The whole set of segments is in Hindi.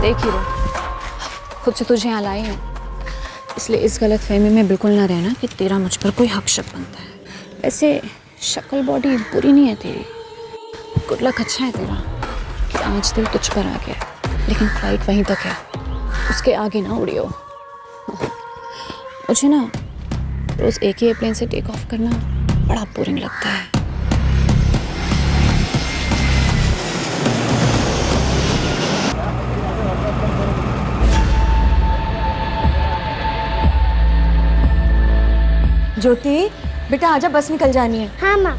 देख ही रहो, खुद से तुझे यहाँ लाई हूँ, इसलिए इस गलत फहमी में बिल्कुल ना रहना कि तेरा मुझ पर कोई हक शक बनता है। वैसे शक्ल बॉडी बुरी नहीं है तेरी, गुड लक अच्छा है तेरा कि आज दिल तुझ पर आ गया, लेकिन फ्लाइट वहीं तक है, उसके आगे ना उड़ियो। मुझे ना रोज एक ही एयरप्लेन से टेक ऑफ करना बड़ा बोरिंग लगता है। ज्योति बेटा आजा, बस निकल जानी है। हाँ माँ।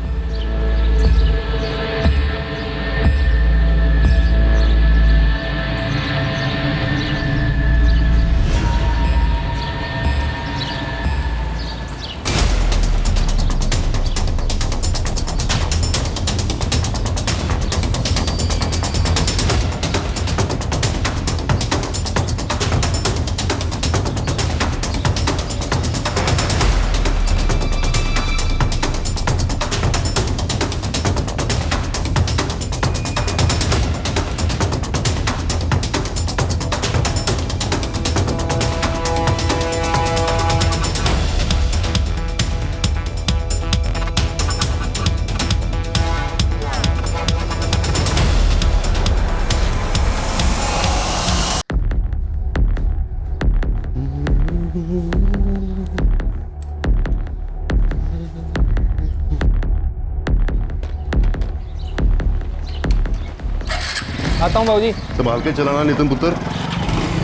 आता हूँ बाबूजी। संभाल के चलाना नितिन पुत्र।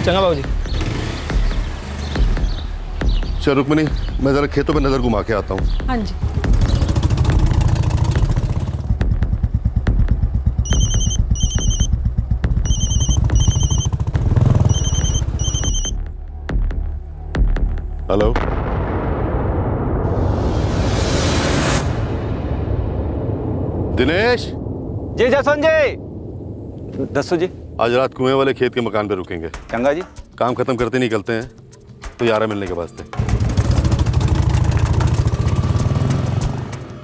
चंगा बाबूजी। चल रुक्मिनी, मैं जरा खेतों पे नजर घुमा के आता हूँ। हाँ जी। हेलो, दिनेश। जी जसवंत जी। दसो जी। आज रात कुएं वाले खेत के मकान पे रुकेंगे। चंगा जी। काम खत्म करते निकलते हैं, तो यारा मिलने के वास्ते।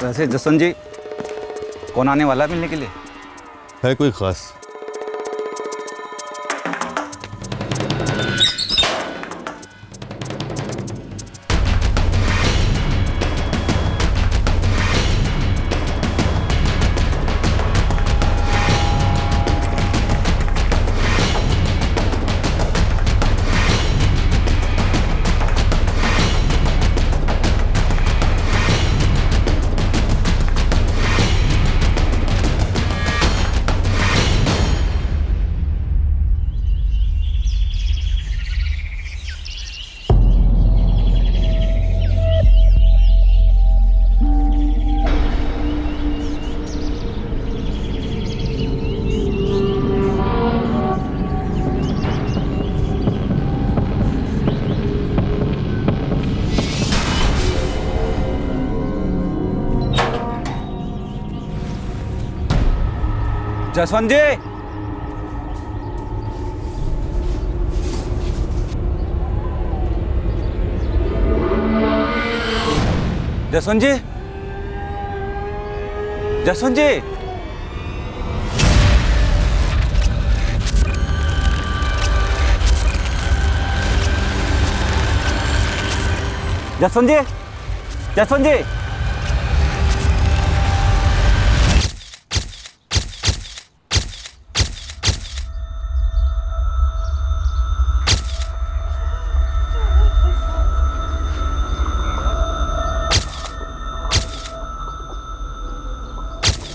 वैसे जसवंत जी, कौन आने वाला है मिलने के लिए? है कोई खास? जसवंत जी। जसवंत जी। जसवंत जी। जसवंत जी। जसवंत जी।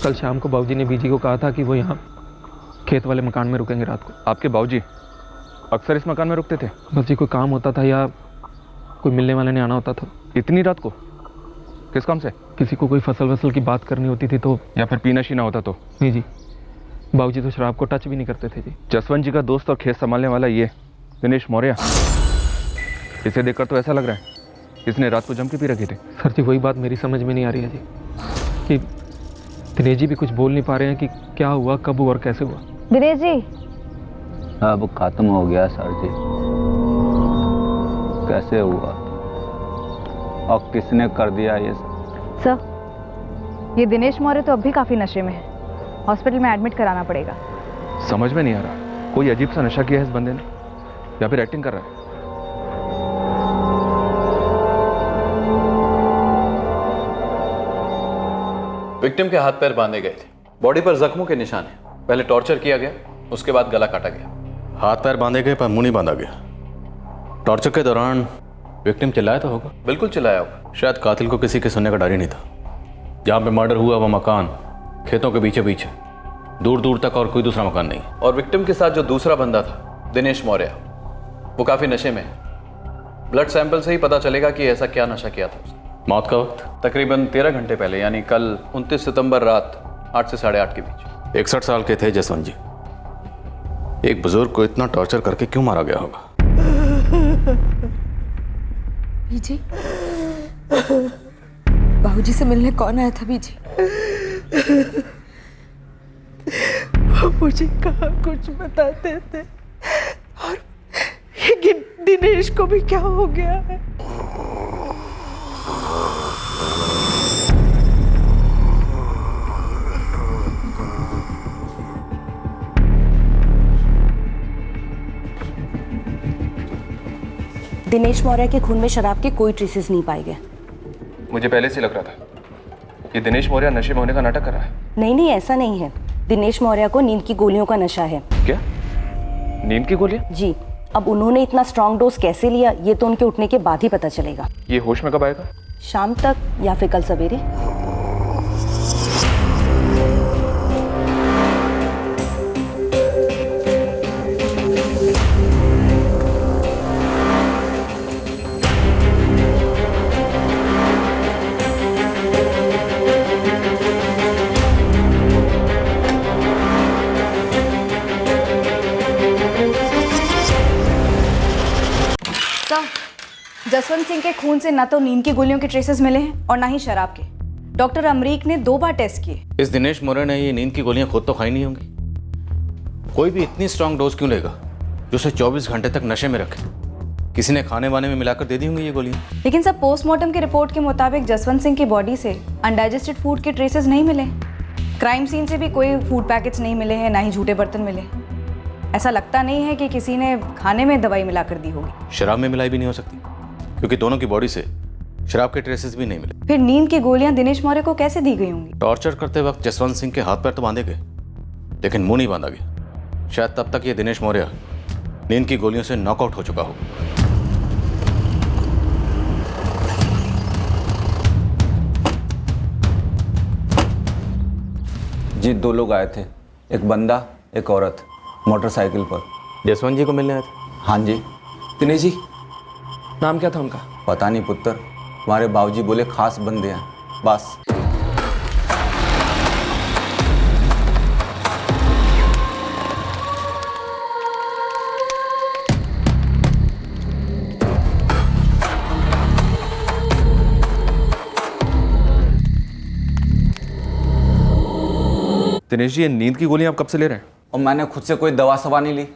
कल शाम को बाबूजी ने बीजी को कहा था कि वो यहाँ खेत वाले मकान में रुकेंगे रात को। आपके बाबूजी अक्सर इस मकान में रुकते थे? बस जी कोई काम होता था या कोई मिलने वाले ने आना होता था। इतनी रात को? किस काम से? किसी को कोई फसल वसल की बात करनी होती थी तो। या फिर पीना शीना होता तो? नहीं जी, बाबूजी तो शराब को टच भी नहीं करते थे जी। जसवंत जी का दोस्त और खेत संभालने वाला ये दिनेश मौर्य, इसे देखकर तो ऐसा लग रहा है इसने रात को जम के पी रखी थी। सर जी वही बात मेरी समझ में नहीं आ रही है जी कि दिनेश जी भी कुछ बोल नहीं पा रहे हैं कि क्या हुआ, कब हुआ और कैसे हुआ। दिनेश जी अब खत्म हो गया सर जी। कैसे हुआ और किसने कर दिया ये? सर, ये दिनेश मौर्य तो अब भी काफी नशे में है, हॉस्पिटल में एडमिट कराना पड़ेगा। समझ में नहीं आ रहा कोई अजीब सा नशा किया है इस बंदे ने, या फिर एक्टिंग कर रहा है। विक्टिम के हाथ पैर बांधे गए थे, बॉडी पर जख्मों के निशान हैं। पहले टॉर्चर किया गया, उसके बाद गला काटा गया। हाथ पैर बांधे गए पर मुंह नहीं बांधा गया। टॉर्चर के दौरान विक्टिम चिल्लाया तो होगा। बिल्कुल चिल्लाया होगा। शायद कातिल को किसी के सुनने का डर ही नहीं था। जहाँ पे मर्डर हुआ वह मकान खेतों के पीछे पीछे, दूर दूर तक और कोई दूसरा मकान नहीं। और विक्टिम के साथ जो दूसरा बंदा था, दिनेश मौर्य, वो काफी नशे में है। ब्लड सैंपल से ही पता चलेगा कि ऐसा क्या नशा किया था उसने। मौत का वक्त तकरीबन 13 घंटे पहले, यानी कल 29 सितंबर रात 8 से 8:30 के बीच। 61 साल के थे जसवंत जी। एक बुजुर्ग को इतना टॉर्चर करके क्यों मारा गया होगा? बीजी, बाबूजी से मिलने कौन आया था बीजी? वो मुझे कहाँ कुछ बताते थे, और ये दिनेश को भी क्या हो गया है? दिनेश मौर्य के खून में शराब के कोई ट्रेसेस नहीं पाए गए। मुझे पहले से लग रहा था ये दिनेश मौर्य नशे में होने का नाटक कर रहा है। नहीं, ऐसा नहीं है। दिनेश मौर्य को नींद की गोलियों का नशा है। क्या? नींद की गोलियां? जी। अब उन्होंने इतना स्ट्रॉन्ग डोज कैसे लिया, ये तो उनके उठने के बाद ही पता चलेगा। ये होश में कब आएगा? शाम तक या फिर कल सवेरे। जसवंत सिंह के खून से ना तो नींद की गोलियों के ट्रेसेस मिले हैं और ना ही शराब के। डॉक्टर अमरीक ने 2 बार टेस्ट किए। इस दिनेश मौर्य ने ये नींद की गोलियां खुद तो खाई नहीं होंगी। कोई भी इतनी स्ट्रांग डोज क्यों लेगा जो उसे 24 घंटे तक नशे में रखे? किसी ने खाने वाने में मिलाकर दे दी होंगी ये गोलियां। लेकिन सब पोस्टमार्टम की रिपोर्ट के मुताबिक जसवंत सिंह की बॉडी से अनडाइजेस्टेड फूड के ट्रेसेस नहीं मिले। क्राइम सीन से भी कोई फूड पैकेट्स नहीं मिले हैं, ना ही झूठे बर्तन मिले। ऐसा लगता नहीं है कि किसी ने खाने में दवाई मिलाकर दी होगी। शराब में मिलाई भी नहीं हो सकती, क्योंकि दोनों की बॉडी से शराब के ट्रेसेस भी नहीं मिले। फिर नींद की गोलियां दिनेश मौर्य को कैसे दी गई होंगी? टॉर्चर करते वक्त जसवंत सिंह के हाथ पैर तो बांधे गए, लेकिन मुंह नहीं बांधा गया। शायद तब तक ये दिनेश मौर्य नींद की गोलियों से नॉकआउट हो चुका हो। जी 2 लोग आए थे, एक बंदा एक औरत, मोटरसाइकिल पर। जसवंत जी को मिलने आए थे? हाँ जी। दिनेश जी, नाम क्या था उनका? पता नहीं पुत्र, हमारे बाबूजी बोले खास बंदे हैं बस। दिनेश जी, ये नींद की गोलियां आप कब से ले रहे हैं? और मैंने खुद से कोई दवा सवा नहीं ली।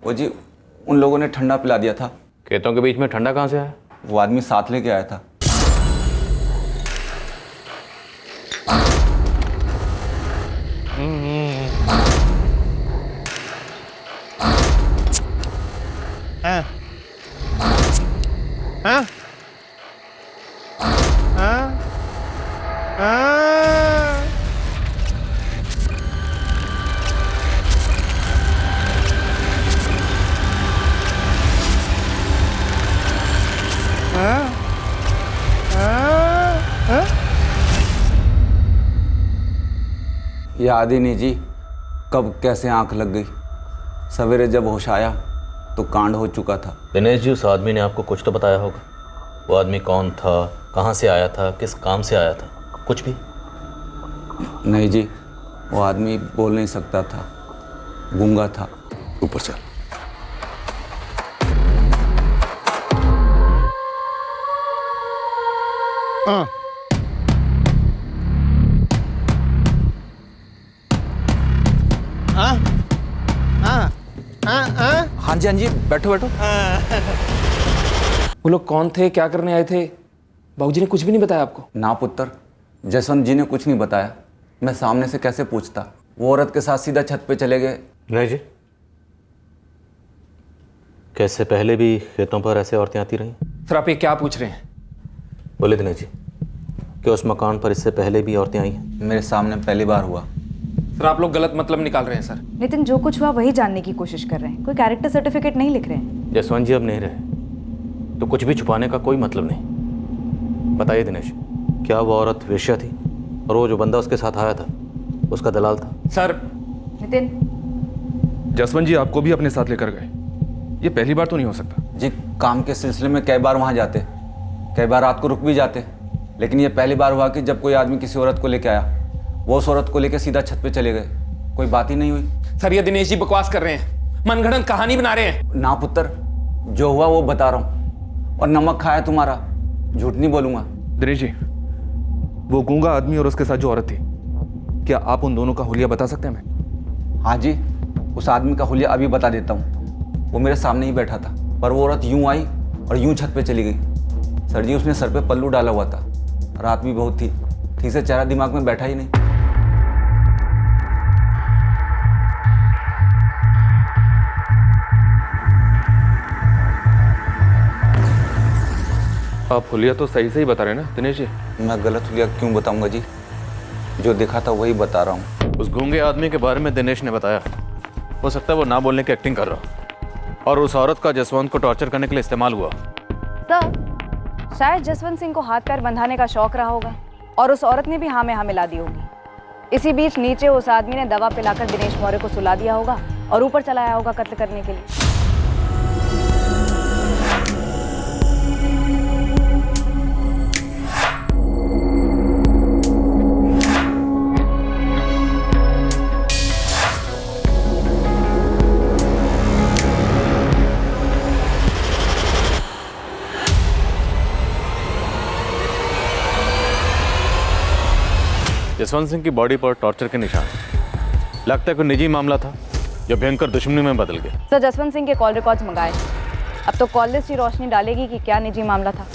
वो जी उन लोगों ने ठंडा पिला दिया था। खेतों के बीच में ठंडा कहाँ से आया? वो आदमी साथ लेके आया था। याद ही नहीं जी कब कैसे आंख लग गई। सवेरे जब होश आया तो कांड हो चुका था। दिनेश जी, उस आदमी ने आपको कुछ तो बताया होगा। वो आदमी कौन था, कहाँ से आया था, किस काम से आया था, कुछ भी? नहीं जी, वो आदमी बोल नहीं सकता था, गूंगा था। ऊपर चल। हाँ जी बैठो बैठो। वो लोग कौन थे, क्या करने आए थे? बाबूजी ने कुछ भी नहीं बताया आपको? ना पुत्र, जसवंत जी ने कुछ नहीं बताया। मैं सामने से कैसे पूछता? वो औरत के साथ सीधा छत पे चले गए। नहीं जी, कैसे पहले भी खेतों पर ऐसे औरतें आती रहीं? सर आप ये क्या पूछ रहे हैं? बोले दिनेश जी, क्या उस मकान पर इससे पहले भी औरतें आई हैं? मेरे सामने पहली बार हुआ। सर आप लोग गलत मतलब निकाल रहे हैं सर। नितिन, जो कुछ हुआ वही जानने की कोशिश कर रहे हैं, कोई कैरेक्टर सर्टिफिकेट नहीं लिख रहे हैं। जसवंत जी अब नहीं रहे तो कुछ भी छुपाने का कोई मतलब नहीं। बताइए दिनेश, क्या वो औरत वेश्या थी और वो जो बंदा उसके साथ आया था उसका दलाल था? सर नितिन, जसवंत जी आपको भी अपने साथ लेकर गए, ये पहली बार तो नहीं हो सकता। जी काम के सिलसिले में कई बार वहाँ जाते, कई बार रात को रुक भी जाते, लेकिन ये पहली बार हुआ कि जब कोई आदमी किसी औरत को लेके आया, वो उस औरत को लेकर सीधा छत पे चले गए, कोई बात ही नहीं हुई। सर ये दिनेश जी बकवास कर रहे हैं, मनगढ़ंत कहानी बना रहे हैं। ना पुत्र, जो हुआ वो बता रहा हूँ, और नमक खाया तुम्हारा, झूठ नहीं बोलूंगा। दिनेश जी, वो गूंगा आदमी और उसके साथ जो औरत थी, क्या आप उन दोनों का हुलिया बता सकते हैं हमें? हाँ जी, उस आदमी का हुलिया अभी बता देता हूँ। वो मेरे सामने ही बैठा था, पर वो औरत यूं आई और यूं छत पे चली गई। सर जी, उसने सर पे पल्लू डाला हुआ था, रात भी बहुत थी, ठीक से चेहरा दिमाग में बैठा ही नहीं। आप हुलिया तो सही से ही बता रहे हैं ना दिनेश जी? मैं गलत हुलिया क्यों बताऊंगा जी, जो देखा था वही बता रहा हूँ। उस गूंगे आदमी के बारे में दिनेश ने बताया, हो सकता है वो ना बोलने की एक्टिंग कर रहा हो और उस औरत का जसवंत को टॉर्चर करने के लिए इस्तेमाल हुआ। सर शायद जसवंत सिंह को हाथ पैर बंधाने का शौक रहा होगा और उस औरत ने भी हाँ में हाँ मिला दी होगी। इसी बीच नीचे उस आदमी ने दवा पिलाकर दिनेश मौर्य को सुला दिया होगा और ऊपर चला आया होगा कत्ल करने के लिए। जसवंत सिंह की बॉडी पर टॉर्चर के निशान, लगता है कोई निजी मामला था जो भयंकर दुश्मनी में बदल गया। सर जसवंत सिंह के कॉल रिकॉर्ड्स मंगाए, अब तो कॉल लिस्ट ही रोशनी डालेगी कि क्या निजी मामला था।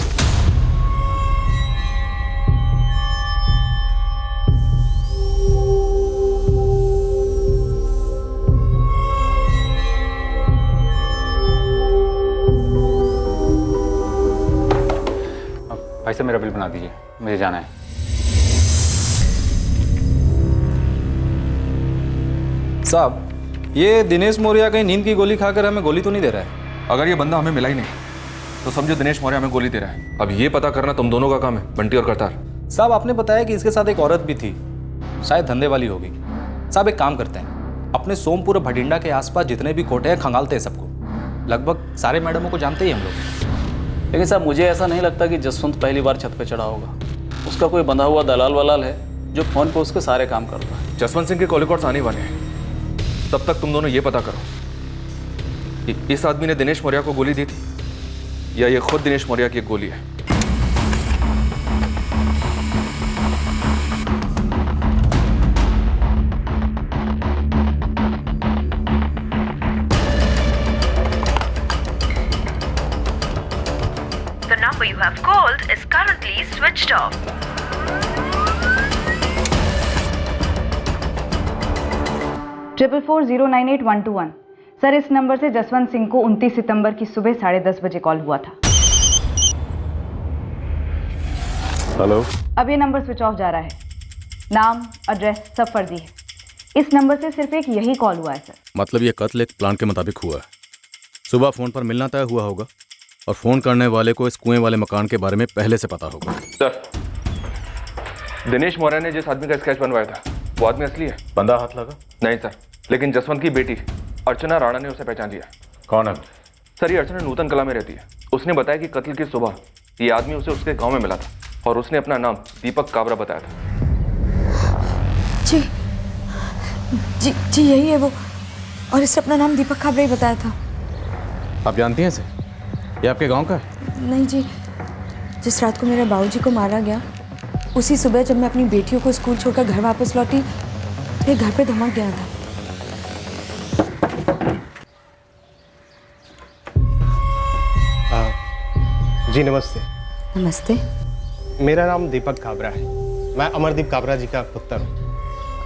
भाई साहब मेरा बिल बना दीजिए, मुझे जाना है। साहब, ये दिनेश मौर्य कहीं नींद की गोली खाकर हमें गोली तो नहीं दे रहा है? अगर ये बंदा हमें मिला ही नहीं तो समझो दिनेश मौर्य हमें गोली दे रहा है। अब ये पता करना तुम दोनों का काम है, बंटी और करतार। साहब आपने बताया कि इसके साथ एक औरत भी थी, शायद धंधे वाली होगी। साहब एक काम करते हैं, अपने सोमपुर और भटिंडा के आसपास जितने भी कोटे हैं खंगालते हैं सबको, लगभग सारे मैडमों को जानते ही हम लोग। लेकिन साहब मुझे ऐसा नहीं लगता कि जसवंत पहली बार छत पे चढ़ा होगा। उसका कोई बंधा हुआ दलाल वलाल है जो फोन पे उसके सारे काम करता है। जसवंत सिंह के कॉल रिकॉर्ड्स आने वाले हैं, तब तक तुम दोनों ये पता करो कि इस आदमी ने दिनेश मौर्य को गोली दी थी या ये खुद दिनेश मौर्य की एक गोली है। The number you have called is currently switched off. Triple 4098-121। Sir इस नंबर से जसवंत सिंह को 29 सितंबर की सुबह 10:30 बजे कॉल हुआ था। हेलो। अब ये नंबर स्विच ऑफ जा रहा है, नाम एड्रेस सब फर्जी है। इस नंबर से सिर्फ एक यही कॉल हुआ है सर। मतलब ये कत्ल एक प्लान के मुताबिक हुआ है। सुबह फोन पर मिलना तय हुआ होगा और फोन करने वाले को इस कुएं वाले मकान के बारे में पहले से पता होगा। सर, दिनेश मौर्य ने जिस आदमी का स्केच बनवाया था वो आदमी असली है? बंदा हाथ लगा? नहीं सर, लेकिन जसवंत की बेटी अर्चना राणा ने उसे पहचान लिया। कौन है? सर ये अर्चना नूतन कला में रहती है। उसने बताया कि कत्ल की सुबह ये आदमी उसे उसके गांव में मिला था और उसने अपना नाम दीपक काबरा बताया था। जी जी जी यही है वो, और इससे अपना नाम दीपक काबरा ही बताया था। आप जानती हैं इसे? ये आपके गांव का है? नहीं जी, जिस रात को मेरे बाबूजी को मारा गया उसी सुबह जब मैं अपनी बेटियों को स्कूल छोड़कर घर वापस लौटी तो ये घर पे धमक गया था। जी नमस्ते। नमस्ते। मेरा नाम दीपक काबरा है, मैं अमरदीप काबरा जी का पुत्र हूँ।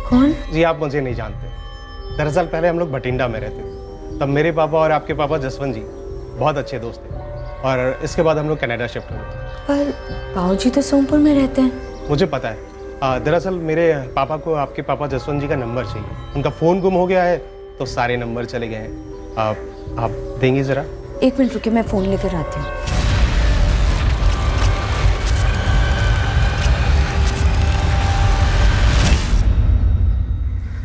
कौन? जी आप मुझे नहीं जानते। दरअसल पहले हम लोग भटिंडा में रहते थे, तब मेरे पापा और आपके पापा जसवंत जी बहुत अच्छे दोस्त थे और इसके बाद हम लोग कनाडा शिफ्ट हो गए। पर बाबूजी तो सोमपुर में रहते हैं। मुझे पता है, दरअसल मेरे पापा को आपके पापा जसवंत जी का नंबर चाहिए। उनका फ़ोन गुम हो गया है तो सारे नंबर चले गए हैं। आप देंगे ज़रा? 1 मिनट रुकिए, मैं फ़ोन लेकर आती हूँ।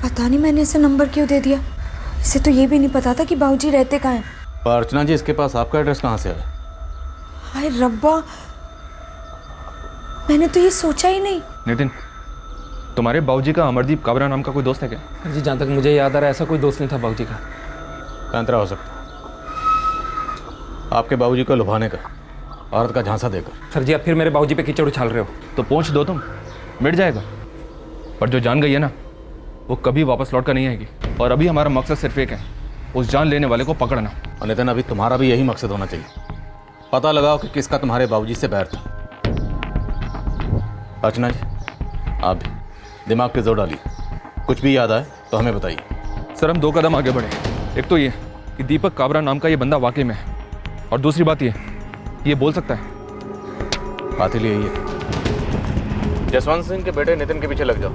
पता नहीं मैंने इसे नंबर क्यों दे दिया। इसे तो ये भी नहीं पता था कि बाबूजी रहते कहाँ हैं। पर अर्चना जी, इसके पास आपका एड्रेस कहाँ से आया? हाय रब्बा, मैंने तो ये सोचा ही नहीं। नितिन, तुम्हारे बाबूजी का अमरदीप काबरा नाम का कोई दोस्त है क्या? जी जहाँ तक मुझे याद आ रहा है ऐसा कोई दोस्त नहीं था बाबूजी का। पैंतरा हो सकता है आपके बाबूजी को लुभाने का, औरत का झांसा देकर। सर जी आप फिर मेरे बाबूजी पे कीचड़ उछाल रहे हो। तो पहुँच दो तुम, मिट जाएगा। पर जो जान गई है ना, वो कभी वापस लौट कर नहीं आएगी। और अभी हमारा मकसद सिर्फ एक है, उस जान लेने वाले को पकड़ना। और नितिन, अभी तुम्हारा भी यही मकसद होना चाहिए। पता लगाओ कि किसका तुम्हारे बाबूजी से बैर था। अर्चना जी, आप भी दिमाग पे जोर डालिए। कुछ भी याद आए तो हमें बताइए। सर हम 2 कदम आगे बढ़े। एक तो ये कि दीपक काबरा नाम का ये बंदा वाकई में है, और दूसरी बात ये बोल सकता है। बात ही यही है। जसवंत सिंह के बेटे नितिन के पीछे लग जाओ।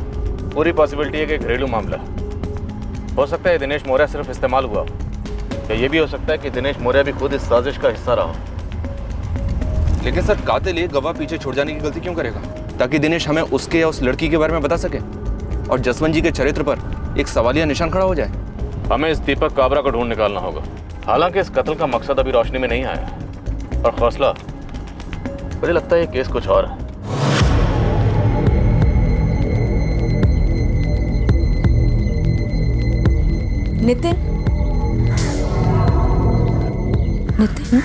पूरी पॉसिबिलिटी है कि घरेलू मामला है। हो सकता है दिनेश मौर्य सिर्फ इस्तेमाल हुआ हो, या ये भी हो सकता है कि दिनेश मौर्य भी खुद इस साजिश का हिस्सा रहा हो। लेकिन सर कातिल एक गवाह पीछे छोड़ जाने की गलती क्यों करेगा? ताकि दिनेश हमें उसके या उस लड़की के बारे में बता सके और जसवंत जी के चरित्र पर एक सवालिया निशान खड़ा हो जाए। हमें इस दीपक काबरा को ढूंढ निकालना होगा। हालांकि इस कत्ल का मकसद अभी रोशनी में नहीं आया, और हौसला मुझे लगता है ये केस कुछ और है। नितिन, नितिन,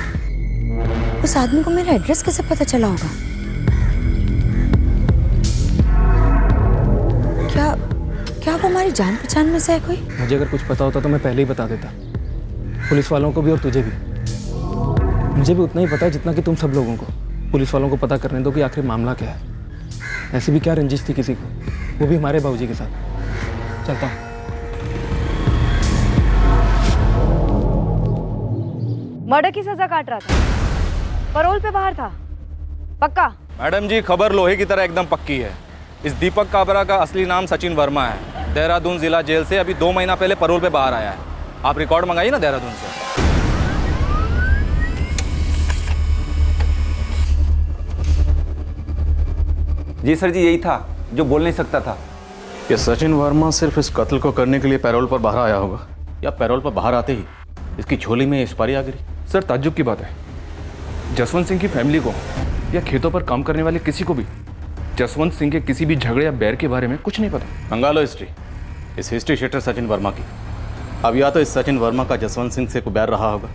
उस आदमी को मेरा एड्रेस कैसे पता चला होगा? क्या वो हमारी जान पहचान में से है कोई? मुझे अगर कुछ पता होता तो मैं पहले ही बता देता, पुलिस वालों को भी और तुझे भी। मुझे भी उतना ही पता है जितना कि तुम सब लोगों को। पुलिस वालों को पता करने दो कि आखिर मामला क्या है। ऐसी भी क्या रंजिश थी किसी को, वो भी हमारे बाबूजी के साथ। चलता हूँ। मर्डर की सजा काट रहा था, पैरोल पे बाहर था, पक्का? मैडम जी, खबर लोहे की तरह एकदम पक्की है। इस दीपक काबरा का असली नाम सचिन वर्मा है। देहरादून जिला जेल से अभी 2 महीना पहले पैरोल पे बाहर आया है। आप रिकॉर्ड मंगाइए ना देहरादून से। जी सर जी, यही था जो बोल नहीं सकता था। क्या सचिन वर्मा सिर्फ इस कत्ल को करने के लिए पैरोल पर बाहर आया होगा, या पैरोल पर बाहर आते ही इसकी झोली में एक्सपायरी आ गई? सर ताज्जुब की बात है, जसवंत सिंह की फैमिली को या खेतों पर काम करने वाले किसी को भी जसवंत सिंह के किसी भी झगड़े या बैर के बारे में कुछ नहीं पता। मंगा लो हिस्ट्री, इस हिस्ट्री शीटर सचिन वर्मा की। अब या तो इस सचिन वर्मा का जसवंत सिंह से कोई बैर रहा होगा,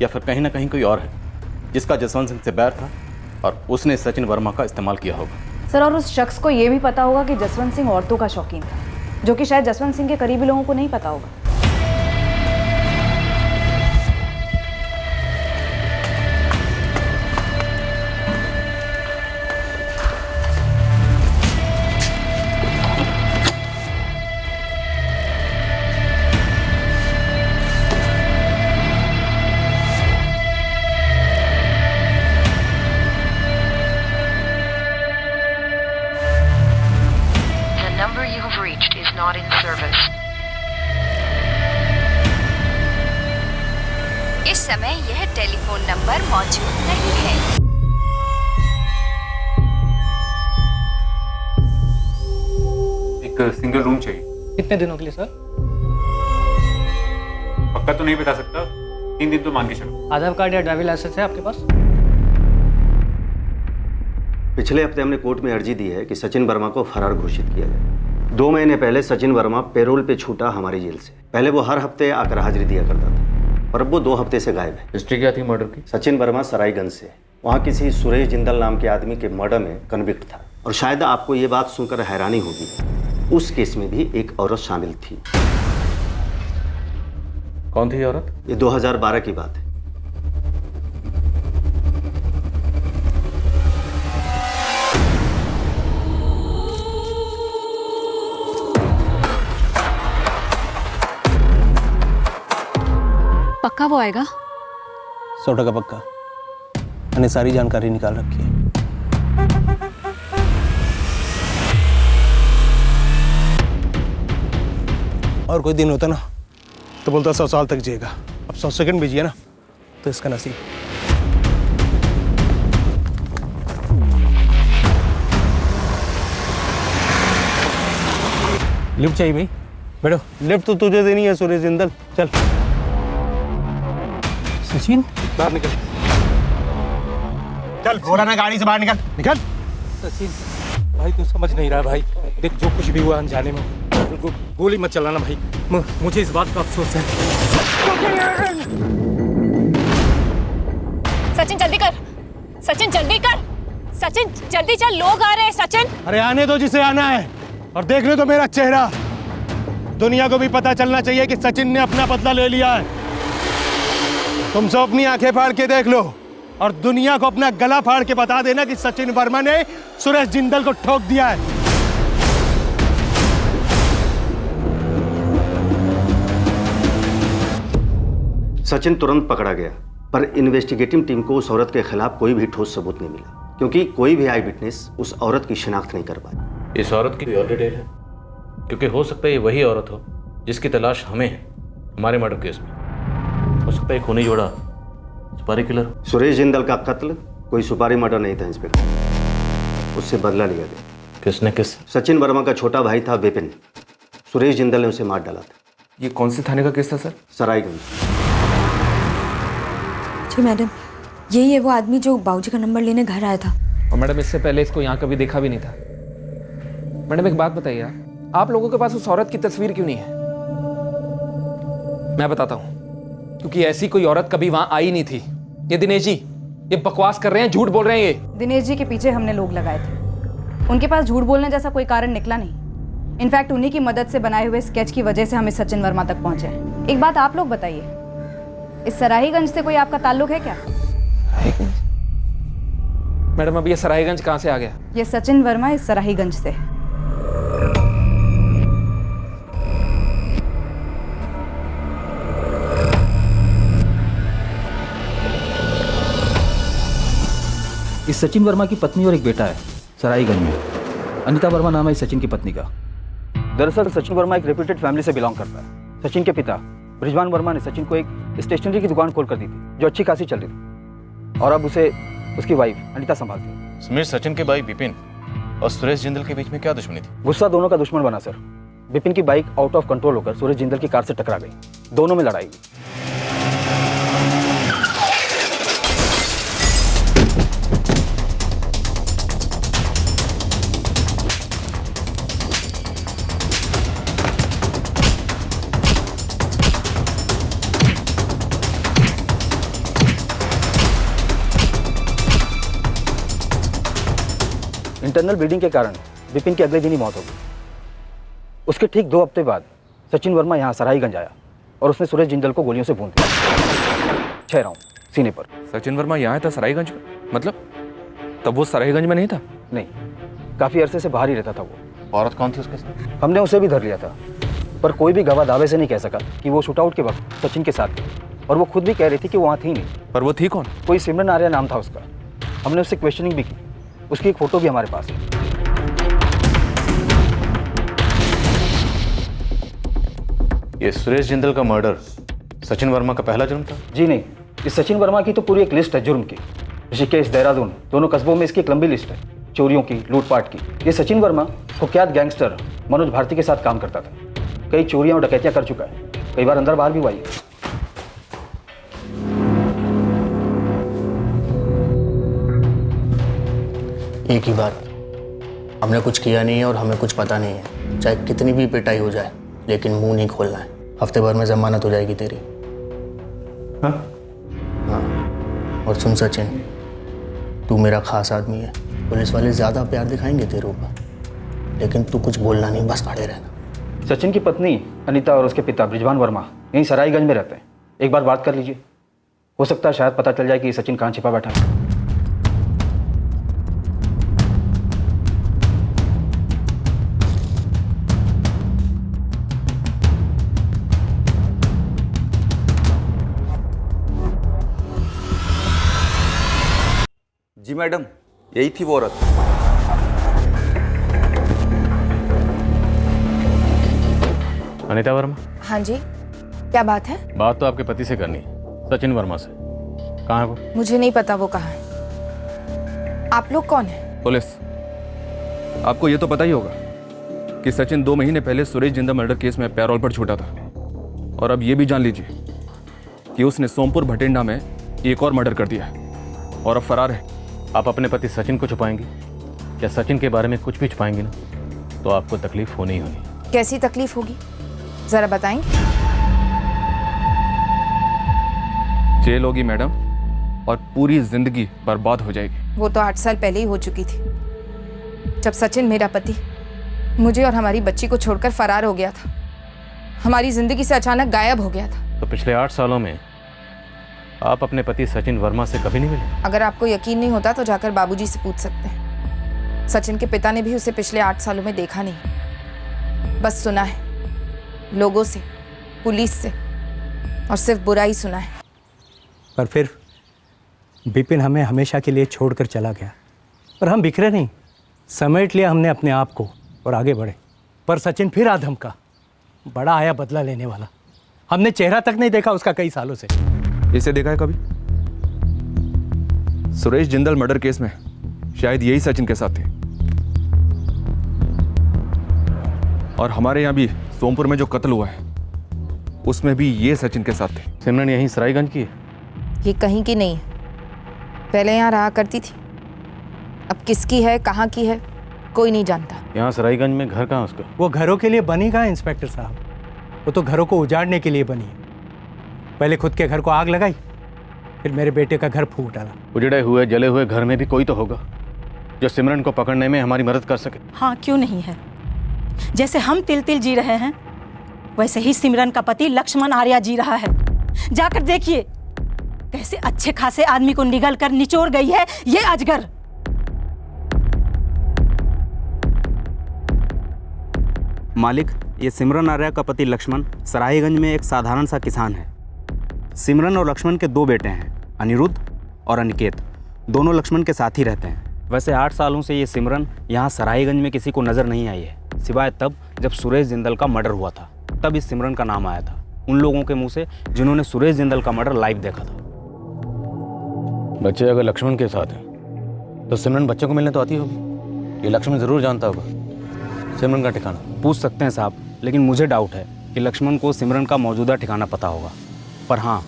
या फिर कहीं ना कहीं कोई और है जिसका जसवंत सिंह से बैर था और उसने सचिन वर्मा का इस्तेमाल किया होगा। सर, और उस शख्स को ये भी पता होगा कि जसवंत सिंह औरतों का शौकीन था, जो कि शायद जसवंत सिंह के करीबी लोगों को नहीं पता होगा। Not in service. इस समय यह टेलीफोन नंबर मौजूद नहीं है। एक सिंगल रूम चाहिए। कितने दिनों के लिए सर? पक्का तो नहीं बता सकता, 3 दिन तो मान के चलो। आधार कार्ड या ड्राइविंग लाइसेंस है आपके पास? पिछले हफ्ते हमने कोर्ट में अर्जी दी है कि सचिन वर्मा को फरार घोषित किया जाए। 2 महीने पहले सचिन वर्मा पैरोल पे छूटा हमारी जेल से। पहले वो हर हफ्ते आकर हाजिरी दिया करता था, और अब वो 2 हफ्ते से गायब है। हिस्ट्री क्या थी मर्डर की? सचिन वर्मा सरायगंज से, वहाँ किसी सुरेश जिंदल नाम के आदमी के मर्डर में कन्विक्ट था। और शायद आपको ये बात सुनकर हैरानी होगी, उस केस में भी एक औरत शामिल थी। कौन थी औरत? ये 2012 की बात है। पक्का वो आएगा? 100% पक्का। मैंने सारी जानकारी निकाल रखी है। और कोई दिन होता ना तो बोलता 100 साल तक जिएगा। अब 100 सेकंड भी जिए ना तो इसका नसीब। लिफ्ट चाहिए भाई, बैठो। लिफ्ट तो तुझे देनी है सुरेश जिंदल, चल। सचिन बाहर निकल, चल। बोला ना गाड़ी से बाहर निकल, निकल। सचिन भाई तू समझ नहीं रहा भाई, देख जो कुछ भी हुआ अनजाने में, गोली मत चलाना भाई, मुझे इस बात का अफसोस है। सचिन जल्दी कर, सचिन जल्दी कर, सचिन जल्दी चल, लोग आ रहे हैं सचिन। अरे आने दो जिसे आना है, और देखने दो मेरा चेहरा। दुनिया को भी पता चलना चाहिए कि सचिन ने अपना बदला ले लिया है। तुम सब अपनी आंखें फाड़ के देख लो और दुनिया को अपना गला फाड़ के बता देना कि सचिन वर्मा ने सुरेश जिंदल को ठोक दिया है। सचिन तुरंत पकड़ा गया, पर इन्वेस्टिगेटिव टीम को उस औरत के खिलाफ कोई भी ठोस सबूत नहीं मिला, क्योंकि कोई भी आई विटनेस उस औरत की शिनाख्त नहीं कर पाया। इस औरत की और डिटेल है, क्योंकि हो सकता है ये वही औरत हो जिसकी तलाश हमें है हमारे मर्डर केस में। हो सकता है खूनी जोड़ा सुपारी किलर। सुरेश जिंदल का कत्ल कोई सुपारी मर्डर नहीं था इंस्पेक्टर, उससे बदला लिया गया। किसने किस? सचिन वर्मा का छोटा भाई था विपिन, सुरेश जिंदल ने उसे मार डाला था। ये कौन से थाने का केस था सर? सरायगंज। जी मैडम, यही है वो आदमी जो बाबूजी का नंबर लेने घर आया था। और मैडम इससे पहले इसको यहाँ कभी देखा भी नहीं था। मैडम एक बात बताइए, आप लोगों के पास उस औरत की तस्वीर क्यों नहीं है? मैं बताता हूँ, क्योंकि ऐसी कोई औरत कभी वहां आई नहीं थी। ये दिनेश जी ये बकवास कर रहे हैं, झूठ बोल रहे हैं। ये दिनेश जी के पीछे हमने लोग लगाए थे, उनके पास झूठ बोलने जैसा कोई कारण निकला नहीं। इनफैक्ट उन्हीं की मदद से बनाए हुए स्केच की वजह से हम इस सचिन वर्मा तक पहुंचे। एक बात आप लोग बताइए, इस सराहीगंज से कोई आपका ताल्लुक है क्या? मैडम अब ये सराहीगंज कहाँ से आ गया? ये सचिन वर्मा इस सराहीगंज से। इस सचिन वर्मा की पत्नी और एक बेटा है सराईगंज में। अनिता वर्मा नाम है इस सचिन की पत्नी का। दरअसल सचिन वर्मा एक रेप्यूटेड फैमिली से बिलोंग करता है। सचिन के पिता ब्रिजवान वर्मा ने सचिन को एक स्टेशनरी की दुकान खोल कर दी थी, जो अच्छी खासी चल रही थी, और अब उसे उसकी वाइफ अनिता संभालती है। समीर, सचिन के भाई विपिन और सुरेश जिंदल के बीच में क्या दुश्मनी थी? गुस्सा दोनों का दुश्मन बना सर। विपिन की बाइक आउट ऑफ कंट्रोल होकर सुरेश जिंदल की कार से टकरा गई, दोनों में लड़ाई हुई। इंटरनल ब्लीडिंग के कारण विपिन की अगले दिन ही मौत हो गई। उसके ठीक 2 हफ्ते बाद सचिन वर्मा यहाँ सराहीगंज आया और उसने सुरेश जिंदल को गोलियों से भून दिया 6 राउंड सीने पर। सचिन वर्मा यहाँ था सराहीगंज में? मतलब तब वो सराहीगंज में नहीं था? नहीं, काफ़ी अरसे से बाहर ही रहता था वो। औरत कौन थी उसके साथ? हमने उसे भी धर लिया था, पर कोई भी गवाह दावे से नहीं कह सका कि वो शूटआउट के वक्त सचिन के साथ थी, और वो खुद भी कह रही थी कि वो वहाँ थी नहीं। पर वो थी कौन? कोई सिमरन आर्या नाम था उसका। हमने उससे क्वेश्चनिंग भी की, उसकी एक फोटो भी हमारे पास है। ये सुरेश जिंदल का मर्डर सचिन वर्मा का पहला जुर्म था? जी नहीं, इस सचिन वर्मा की तो पूरी एक लिस्ट है जुर्म की। ऋषिकेश, देहरादून दोनों कस्बों में इसकी एक लंबी लिस्ट है, चोरियों की, लूटपाट की। ये सचिन वर्मा कुख्यात गैंगस्टर मनोज भारती के साथ काम करता था। कई चोरियां और डकैतियां कर चुका है, कई बार अंदर बाहर भी हुआ है। एक ही बार, हमने कुछ किया नहीं है और हमें कुछ पता नहीं है। चाहे कितनी भी पिटाई हो जाए, लेकिन मुंह नहीं खोलना है। हफ्ते भर में जमानत हो जाएगी तेरी। हाँ? और सुन सचिन, तू मेरा खास आदमी है। पुलिस वाले ज़्यादा प्यार दिखाएंगे तेरे ऊपर, लेकिन तू कुछ बोलना नहीं, बस खड़े रहना। सचिन की पत्नी अनिता और उसके पिता ब्रिजवान वर्मा यहीं सराईगंज में रहते हैं। एक बार बात कर लीजिए, हो सकता है शायद पता चल जाए कि सचिन कहाँ छिपा बैठा है। जी मैडम, यही थी वो औरत। अनीता वर्मा, हाँ जी, क्या बात है? बात तो आपके पति से करनी है, सचिन वर्मा से। कहाँ है वो? मुझे नहीं पता वो कहाँ है। आप लोग कौन है? पुलिस। आपको ये तो पता ही होगा कि सचिन 2 महीने पहले सुरेश जिंदल मर्डर केस में पैरोल पर छूटा था, और अब ये भी जान लीजिए कि उसने सोमपुर भटिंडा में एक और मर्डर कर दिया है और अब फरार है। आप अपने पति सचिन को छुपाएंगी? क्या सचिन के बारे में कुछ भी छुपाएंगी ना, तो आपको तकलीफ होनी ही होनी। कैसी तकलीफ होगी, जरा बताएंगे? जेल होगी मैडम, और पूरी जिंदगी बर्बाद हो जाएगी। वो तो 8 साल पहले ही हो चुकी थी, जब सचिन मेरा पति मुझे और हमारी बच्ची को छोड़कर फरार हो गया था, हमारी जिंदगी से अचानक गायब हो गया था। तो पिछले 8 सालों में आप अपने पति सचिन वर्मा से कभी नहीं मिले? अगर आपको यकीन नहीं होता तो जाकर बाबूजी से पूछ सकते हैं। सचिन के पिता ने भी उसे पिछले 8 सालों में देखा नहीं, बस सुना है, लोगों से, पुलिस से, और सिर्फ बुरा ही सुना है। पर फिर विपिन हमें हमेशा के लिए छोड़कर चला गया, पर हम बिखरे नहीं, समेट लिया हमने अपने आप को और आगे बढ़े। पर सचिन फिर आधमका, बड़ा आया बदला लेने वाला। हमने चेहरा तक नहीं देखा उसका कई सालों से। इसे देखा है कभी? सुरेश जिंदल मर्डर केस में शायद यही सचिन के साथ थे, और हमारे यहाँ भी सोमपुर में जो कत्ल हुआ है उसमें भी ये सचिन के साथ थे। सिमरन यहीं सरायगंज की है? ये कहीं की नहीं है, पहले यहाँ रहा करती थी, अब किसकी है, कहाँ की है, कोई नहीं जानता। यहाँ सरायगंज में घर कहाँ उसका? वो घरों के लिए बनी कहाँ इंस्पेक्टर साहब, वो तो घरों को उजाड़ने के लिए बनी है। पहले खुद के घर को आग लगाई, फिर मेरे बेटे का घर फूंक डाला। उजड़े हुए जले हुए घर में भी कोई तो होगा जो सिमरन को पकड़ने में हमारी मदद कर सके। हाँ, क्यों नहीं है। जैसे हम तिल तिल जी रहे हैं, वैसे ही सिमरन का पति लक्ष्मण आर्या जी रहा है। जाकर देखिए कैसे अच्छे खासे आदमी को निगल कर निचोड़ गई है ये अजगर। मालिक, ये सिमरन आर्या का पति लक्ष्मण सरायगंज में एक साधारण सा किसान है। सिमरन और लक्ष्मण के 2 बेटे हैं, अनिरुद्ध और अनिकेत। दोनों लक्ष्मण के साथ ही रहते हैं। वैसे 8 सालों से ये सिमरन यहाँ सरायगंज में किसी को नज़र नहीं आई है, सिवाय तब जब सुरेश जिंदल का मर्डर हुआ था, तब इस सिमरन का नाम आया था उन लोगों के मुंह से जिन्होंने सुरेश जिंदल का मर्डर लाइव देखा था। बच्चे अगर लक्ष्मण के साथ हैं तो सिमरन बच्चे को मिलने तो आती होगी। ये लक्ष्मण जरूर जानता होगा सिमरन का ठिकाना। पूछ सकते हैं साहब, लेकिन मुझे डाउट है कि लक्ष्मण को सिमरन का मौजूदा ठिकाना पता होगा। पर हाँ,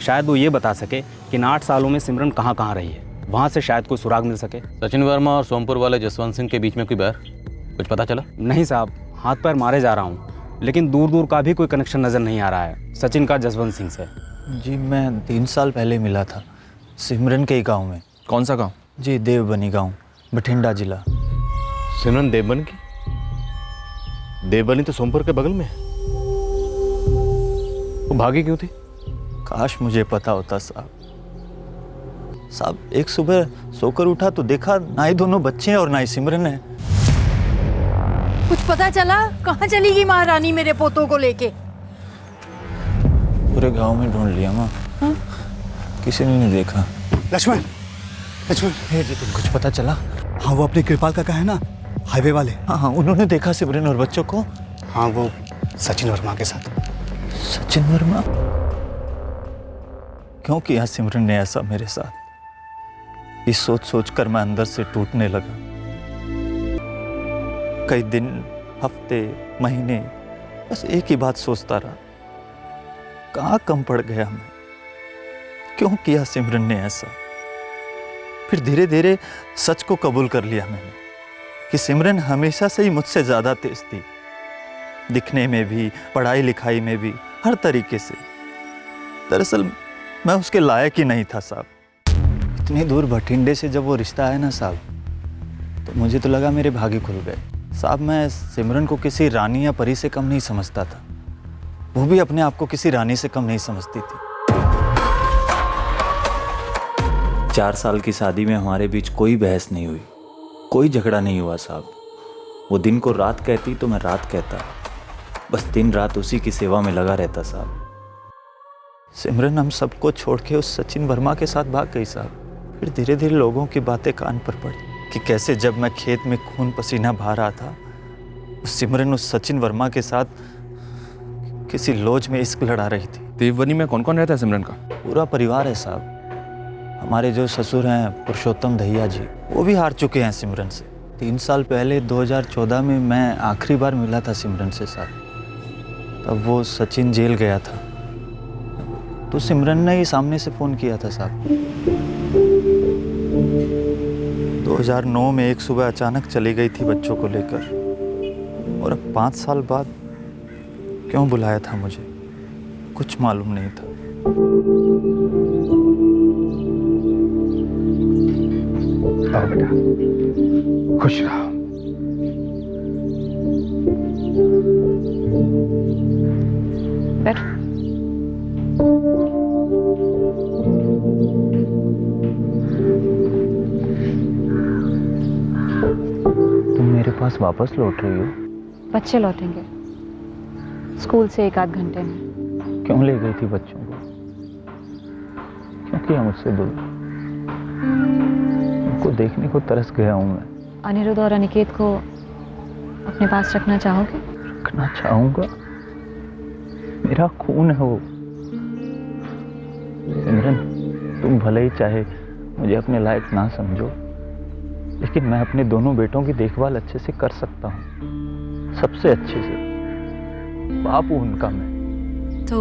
शायद वो ये बता सके कि इन 8 सालों में सिमरन कहाँ कहाँ रही है, वहाँ से शायद कोई सुराग मिल सके। सचिन वर्मा और सोमपुर वाले जसवंत सिंह के बीच में कोई बैर कुछ पता चला? नहीं साहब, हाथ पैर मारे जा रहा हूँ, लेकिन दूर दूर का भी कोई कनेक्शन नज़र नहीं आ रहा है सचिन का जसवंत सिंह से। जी मैं 3 साल पहले मिला था सिमरन के ही गाँव में। कौन सा गाँव? जी देवबनी गाँव, बठिंडा जिला। सिमरन देवबनी की? देवबनी तो सोमपुर के बगल में है। वो भागी क्यों थी? काश मुझे पता होता साहब। एक सुबह सोकर उठा तो देखा ना ही दोनों बच्चे हैं और ना ही सिमरन है। कुछ पता चला कहाँ चली गई महारानी मेरे पोतों को लेके? पूरे गांव में ढूंढ लिया माँ, किसी ने नहीं देखा। लक्ष्मण, लक्ष्मण, जी तुम कुछ पता चला? हाँ, वो अपने कृपाल का है ना, हाईवे वाले। हाँ, उन्होंने देखा सिमरन और बच्चों को। हाँ, वो सचिन वर्मा के साथ। सचिन वर्मा? क्यों किया सिमरन ने ऐसा मेरे साथ? ये सोच सोच कर मैं अंदर से टूटने लगा। कई दिन, हफ्ते, महीने बस एक ही बात सोचता रहा, कहाँ कम पड़ गया मैं? क्यों किया सिमरन ने ऐसा? फिर धीरे धीरे सच को कबूल कर लिया मैंने कि सिमरन हमेशा से ही मुझसे ज़्यादा तेज थी, दिखने में भी, पढ़ाई लिखाई में भी, हर तरीके से। दरअसल मैं उसके लायक ही नहीं था साहब। इतनी दूर भटिंडे से जब वो रिश्ता आया ना साहब, तो मुझे तो लगा मेरे भाग्य खुल गए साहब। मैं सिमरन को किसी रानी या परी से कम नहीं समझता था, वो भी अपने आप को किसी रानी से कम नहीं समझती थी। 4 साल की शादी में हमारे बीच कोई बहस नहीं हुई, कोई झगड़ा नहीं हुआ साहब। वो दिन को रात कहती तो मैं रात कहता, बस दिन रात उसी की सेवा में लगा रहता साहब। सिमरन हम सबको छोड़ के उस सचिन वर्मा के साथ भाग गई साहब। फिर धीरे धीरे लोगों की बातें कान पर पड़ी कि कैसे जब मैं खेत में खून पसीना बहा रहा था, उस सिमरन उस सचिन वर्मा के साथ किसी लॉज में इश्क लड़ा रही थी। देवबनी में कौन कौन रहता है सिमरन का? पूरा परिवार है साहब। हमारे जो ससुर हैं पुरुषोत्तम दहिया जी, वो भी हार चुके हैं सिमरन से। 3 साल पहले 2014 में मैं आखिरी बार मिला था सिमरन से साहब। तब वो सचिन जेल गया था, तो सिमरन ने ही सामने से फ़ोन किया था साहब। 2009 में एक सुबह अचानक चली गई थी बच्चों को लेकर, और अब 5 साल बाद क्यों बुलाया था मुझे कुछ मालूम नहीं था। आओ बेटा, खुश रहो। बैठो। तुम मेरे पास वापस लौट रही हो? बच्चे लौटेंगे स्कूल से 1 आध घंटे में। क्यों ले गई थी बच्चों को? क्यों किया मुझसे दूर? उनको देखने को तरस गया हूं मैं। अनिरुद्ध और अनिकेत को अपने पास रखना चाहोगे? रखना चाहूंगा, मेरा खून है वो। सिमरन, तुम भले ही चाहे मुझे अपने लायक ना समझो, लेकिन मैं अपने दोनों बेटों की देखभाल अच्छे से कर सकता हूँ, सबसे अच्छे से। बाप हूँ उनका मैं। तो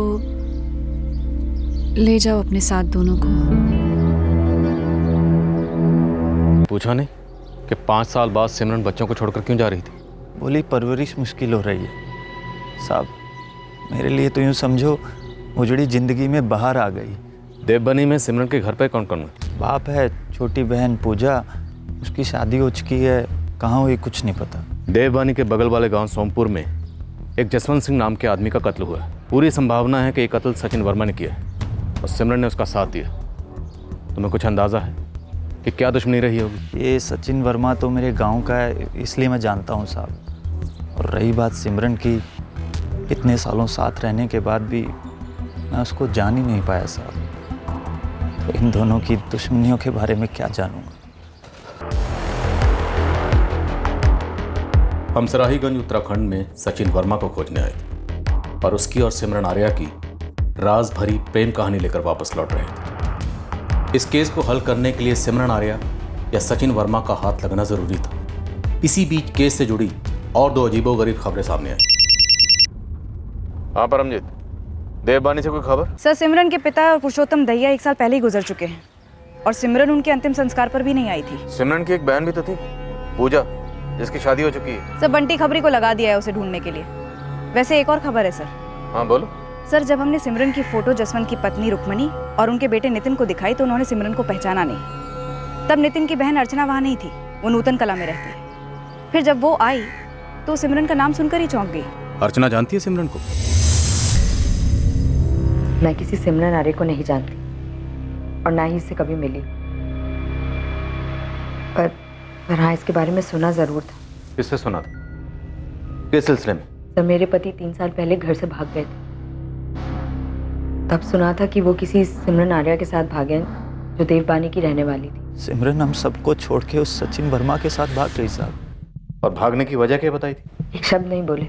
ले जाओ अपने साथ दोनों को। पूछा नहीं कि 5 साल बाद सिमरन बच्चों को छोड़कर क्यों जा रही थी? बोली परवरिश मुश्किल हो रही है साहब। मेरे लिए तो यूँ समझो उजड़ी जिंदगी में बाहर आ गई। देवबनी में सिमरन के घर पे कौन कौन है? बाप है, छोटी बहन पूजा, उसकी शादी हो चुकी है, कहाँ हुई कुछ नहीं पता। देवबनी के बगल वाले गांव सोमपुर में एक जसवंत सिंह नाम के आदमी का कत्ल हुआ है। पूरी संभावना है कि ये कत्ल सचिन वर्मा ने किया है और सिमरन ने उसका साथ दिया। तुम्हें कुछ अंदाजा है कि क्या दुश्मनी रही होगी? ये सचिन वर्मा तो मेरे गांव का है, इसलिए मैं जानता हूँ साहब। और रही बात सिमरन की, इतने सालों साथ रहने के बाद भी मैं उसको जान ही नहीं पाया साहब। तो इन दोनों की दुश्मनियों के बारे में क्या जानूँगा। हम सराहीगंज उत्तराखंड में सचिन वर्मा को खोजने आए और उसकी और सिमरन आर्या की राज भरी प्रेम कहानी लेकर वापस लौट रहे थे। इस केस को हल करने के लिए सिमरन आर्या या सचिन वर्मा का हाथ लगना जरूरी था। इसी बीच केस से जुड़ी और 2 अजीबोगरीब खबरें सामने आई। हाँ परमजीत, देवबानी से कोई खबर? सर, सिमरन के पिता और पुरुषोत्तम दहिया 1 साल पहले ही गुजर चुके हैं और सिमरन उनके अंतिम संस्कार पर भी नहीं आई थी। सिमरन की एक बहन भी तो थी, पूजा, जिसकी शादी हो चुकी है। सर, बंटी खबरी को लगा दिया है उसे ढूंढने के लिए। वैसे एक और खबर है सर। हाँ बोलो। सर, जब हमने सिमरन की फोटो जसवंत की पत्नी रुक्मणी और उनके बेटे नितिन को दिखाई तो उन्होंने सिमरन को पहचाना नहीं। तब नितिन की बहन अर्चना वहाँ नहीं थी, वो नूतन कला में रहती है। फिर जब वो आई तो सिमरन का नाम सुनकर ही चौंक गई। अर्चना जानती है सिमरन को? मैं किसी सिमरन आर्य को नहीं जानती और ना ही इससे कभी मिली, पर हाँ, इसके बारे में सुना जरूर था। किससे सुना था? किस सिलसिले में? सर, मेरे पति 3 साल पहले घर से भाग गए थे। तब सुना था कि वो किसी सिमरन आर्या के साथ भागे हैं जो देवबानी की रहने वाली थी। सिमरन हम सबको छोड़ के उस सचिन वर्मा के साथ भाग गई साहब। और भागने की वजह क्या बताई थी? एक शब्द नहीं बोले,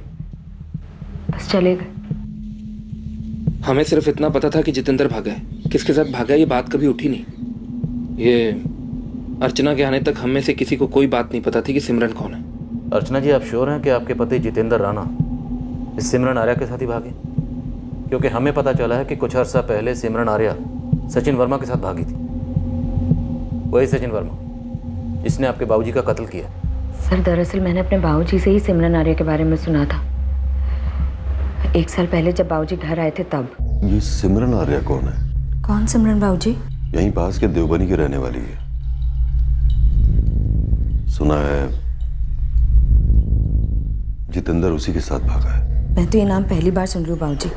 बस चले गए। हमें सिर्फ इतना पता था कि जितेंद्र भागा है, किसके साथ भागा ये बात कभी उठी नहीं। ये अर्चना के आने तक हम में से किसी को कोई बात नहीं पता थी कि सिमरन कौन है। अर्चना जी, आप श्योर हैं कि आपके पति जितेंद्र राणा इस सिमरन आर्या के साथ ही भागे? क्योंकि हमें पता चला है कि कुछ अर्सा पहले सिमरन आर्या सचिन वर्मा के साथ भागी थी। वही सचिन वर्मा जिसने आपके बाबूजी का कत्ल किया। सर, दरअसल मैंने अपने बाबूजी से ही सिमरन आर्या के बारे में सुना था। 1 साल पहले जब बाबूजी घर आए थे तब। ये सिमरन आर्या कौन है? कौन सिमरन बाबूजी? यहीं पास के देवबनी की रहने वाली है। सुना है जितेंद्र उसी के साथ भागा है। मैं तो ये नाम पहली बार सुन रही हूँ बाबूजी।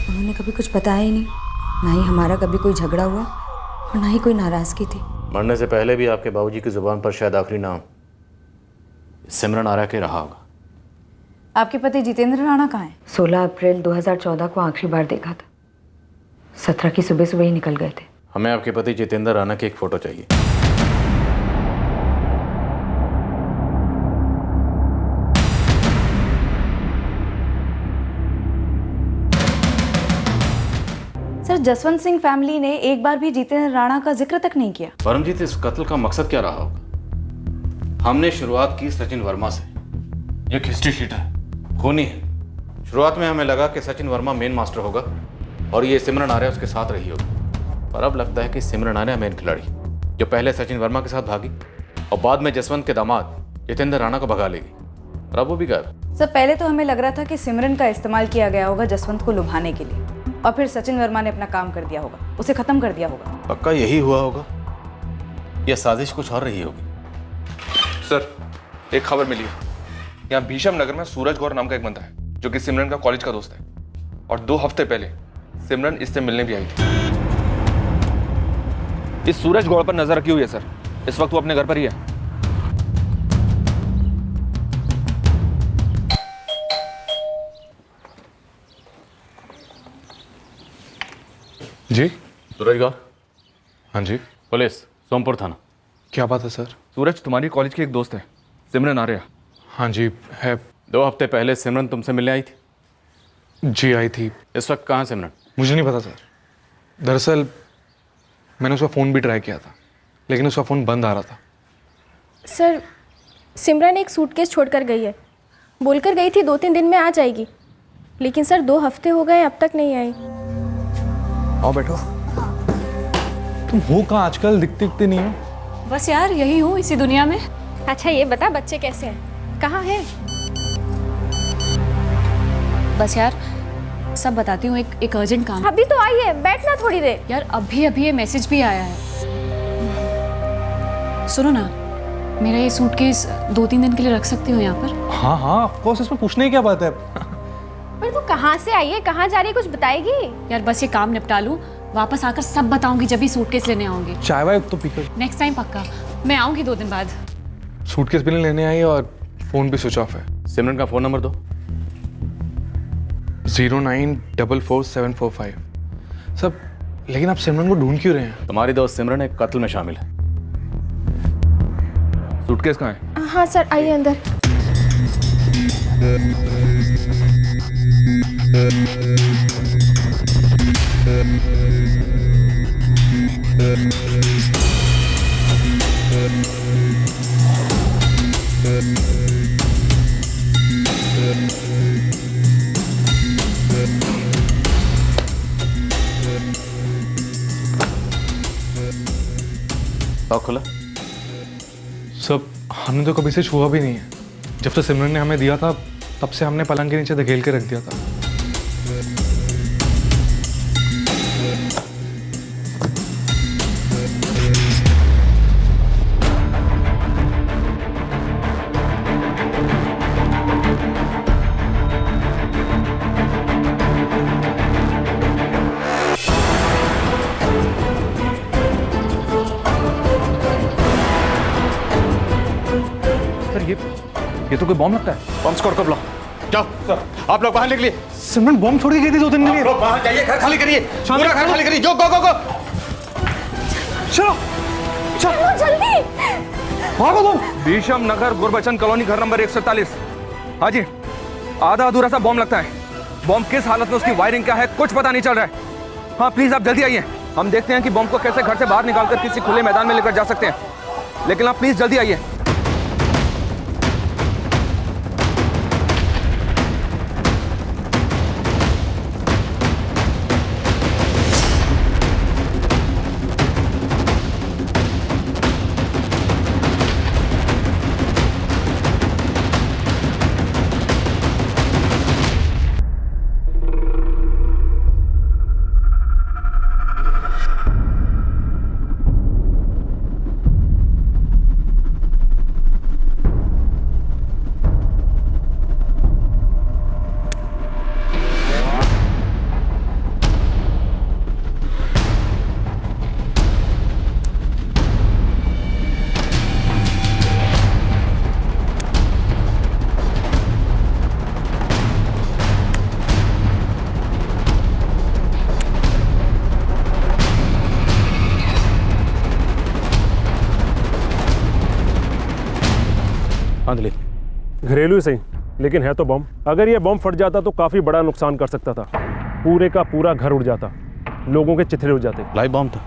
उन्होंने कभी कुछ बताया ही नहीं, ना ही हमारा कभी कोई झगड़ा हुआ और ना ही कोई नाराजगी थी। मरने से पहले भी आपके बाबूजी की जुबान पर शायद आखिरी नाम सिमरन आर्या के रहा होगा। आपके पति जितेंद्र राणा कहाँ हैं? 16 अप्रैल 2014 को आखिरी बार देखा था। 17 की सुबह सुबह ही निकल गए थे। हमें आपके पति जितेंद्र राणा की एक फ़ोटो चाहिए। सर, जसवंत सिंह फैमिली ने एक बार भी जितेंद्र राणा का जिक्र तक नहीं किया। परमजीत, इस कत्ल का मकसद क्या रहा होगा? हमने शुरुआत की सचिन वर्मा से। ये एक हिस्ट्री शीट है, खूनी है। शुरुआत में हमें लगा कि सचिन वर्मा मेन मास्टर होगा और ये सिमरन आर्या उसके साथ रही होगी, पर अब लगता है कि सिमरन आर्या मेन खिलाड़ी, जो पहले सचिन वर्मा के साथ भागी और बाद में जसवंत के दामाद जितेंद्र राणा को भगा लेगी, और अब वो भी गायब। सर, पहले तो हमें लग रहा था कि सिमरन का इस्तेमाल किया गया होगा जसवंत को लुभाने के लिए, और फिर सचिन वर्मा ने अपना काम कर दिया होगा, उसे खत्म कर दिया होगा। पक्का यही हुआ होगा या साजिश कुछ और रही होगी? सर, एक खबर मिली है। यहाँ भीषम नगर में सूरज गौर नाम का एक बंदा है जो कि सिमरन का कॉलेज का दोस्त है, और 2 हफ्ते पहले सिमरन इससे मिलने भी आई थी। इस सूरज गौर पर नजर रखी हुई है सर। इस वक्त वो अपने घर पर ही है। जी सूरज गौर। हाँ जी। पुलिस, सोमपुर थाना। क्या बात है सर? सूरज तुम्हारी कॉलेज की एक दोस्त है, सिमरन आर्या। हाँ जी है। 2 हफ्ते पहले सिमरन तुमसे मिलने आई थी? जी आई थी। इस वक्त कहाँ सिमरन? मुझे नहीं पता सर। दरअसल मैंने उसका फ़ोन भी ट्राई किया था, लेकिन उसका फ़ोन बंद आ रहा था। सर, सिमरन एक सूटकेस छोड़कर गई है। बोलकर गई थी 2-3 दिन में आ जाएगी, लेकिन सर 2 हफ्ते हो गए अब तक नहीं आई। आओ बैठो। तुम हो कहाँ आजकल? दिखते नहीं हो। बस यार यही हूँ इसी दुनिया में। अच्छा ये बता, बच्चे कैसे हैं, कहाँ हैं? बस यार सब बताती हूँ, एक अर्जेंट काम। अभी तो आई है, बैठना थोड़ी देर। यार अभी ये मैसेज भी आया है। सुनो ना, मेरा ये सूटकेस 2-3 दिन के लिए रख सकती हो यहाँ पर? हाँ हाँ ऑफ कोर्स, इसमें पूछने की क्या बात है? पर तू कहाँ से आई है, कहाँ जा रही है, कुछ बताएगी? यार बस ये काम निपटा लूँ, वापस आकर सब बताऊंगी जब भी सूटकेस लेने आऊंगी। चाय वाय तो पीकर। नेक्स्ट टाइम पक्का, मैं आऊंगी 2 दिन बाद। सूटकेस भी नहीं लेने आई और फ़ोन भी स्विच ऑफ है। सिमरन का फ़ोन नंबर दो। 0944745। सब, लेकिन आप सिमरन को ढूंढ क्यों रहे हैं? तुम्हारी दोस्त सिमरन एक कत्ल में शामिल है। सूटकेस कहाँ है? हाँ सर, आइए अंदर। लॉक खुला? सब, हमने तो कभी से छुआ भी नहीं है। जब से सिमरन ने हमें दिया था तब से हमने पलंग के नीचे धकेल के रख दिया था। ये तो कोई बॉम्ब लगता है। बॉम्ब स्क्वाड को बुलाओ। जाओ सर, आप लोग बाहर निकलिए। सिमरन बॉम्ब छोड़ के गई थी 2 दिन के लिए। लोग बाहर जाइए, घर खाली करिए, पूरा घर खाली करिए। जो गो गो गो। चलो चलो जल्दी भागो तुम। भीषम नगर गुरबचन कॉलोनी घर नंबर 147। हाँ जी, आधा अधूरा सा बॉम्ब लगता है। बॉम्ब किस हालत में, उसकी वायरिंग क्या है, कुछ पता नहीं चल रहा है। हाँ प्लीज आप जल्दी आइए, हम देखते हैं कि बॉम्ब को कैसे घर से बाहर निकालकर किसी खुले मैदान में लेकर जा सकते हैं। लेकिन आप प्लीज जल्दी आइए। आंधली घरेलू ही सही, लेकिन है तो बम। अगर ये बम फट जाता तो काफ़ी बड़ा नुकसान कर सकता था। पूरे का पूरा घर उड़ जाता, लोगों के चिथड़े उड़ जाते। लाइव बम था,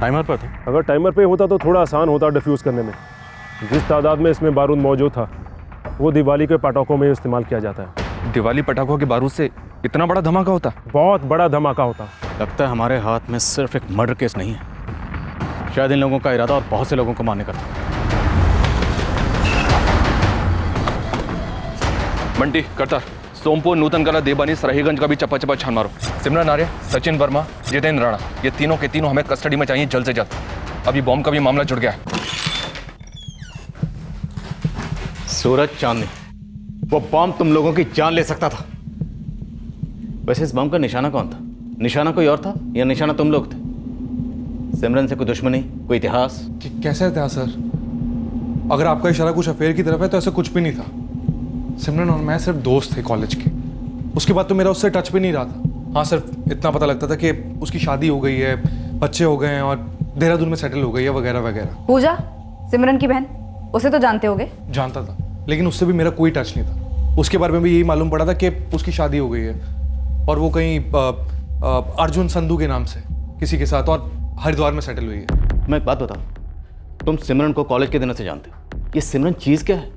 टाइमर पर था। अगर टाइमर पे होता तो थोड़ा आसान होता डिफ्यूज़ करने में। जिस तादाद में इसमें बारूद मौजूद था वो दिवाली के पटाखों में इस्तेमाल किया जाता है। दिवाली पटाखों के बारूद से इतना बड़ा धमाका होता? बहुत बड़ा धमाका होता। लगता है हमारे हाथ में सिर्फ एक मर्डर केस नहीं है, शायद इन लोगों का इरादा और बहुत से लोगों को मारने का था। बंटी, करतार, सोमपुर, नूतनकला, देवानी, सराहीगंज का भी चप्पा चप्पा छान मारो। सिमरन आर्य, सचिन वर्मा, जितेंद्र राणा, ये तीनों के तीनों हमें कस्टडी में चाहिए जल्द से जल्द। अभी बॉम्ब का भी मामला जुड़ गया है। सूरज चांदनी, वो बम तुम लोगों की जान ले सकता था। वैसे इस बम का निशाना कौन था? निशाना कोई और था या निशाना तुम लोग थे? सिमरन से कोई दुश्मनी, कोई इतिहास? कैसा इतिहास सर? अगर आपका इशारा कुछ अफेयर की तरफ है तो ऐसा कुछ भी नहीं था। सिमरन और मैं सिर्फ दोस्त थे कॉलेज के, उसके बाद तो मेरा उससे टच भी नहीं रहा था। हाँ, सिर्फ इतना पता लगता था कि उसकी शादी हो गई है, बच्चे हो गए हैं और देहरादून में सेटल हो गई है वगैरह वगैरह। पूजा, सिमरन की बहन, उसे तो जानते होगे? जानता था, लेकिन उससे भी मेरा कोई टच नहीं था। उसके बारे में भी यही मालूम पड़ा था कि उसकी शादी हो गई है और वो कहीं अर्जुन संधू के नाम से किसी के साथ और हरिद्वार में सेटल हुई है। मैं एक बात बताऊं, तुम सिमरन को कॉलेज के दिनों से जानते हो। ये सिमरन चीज़ क्या है?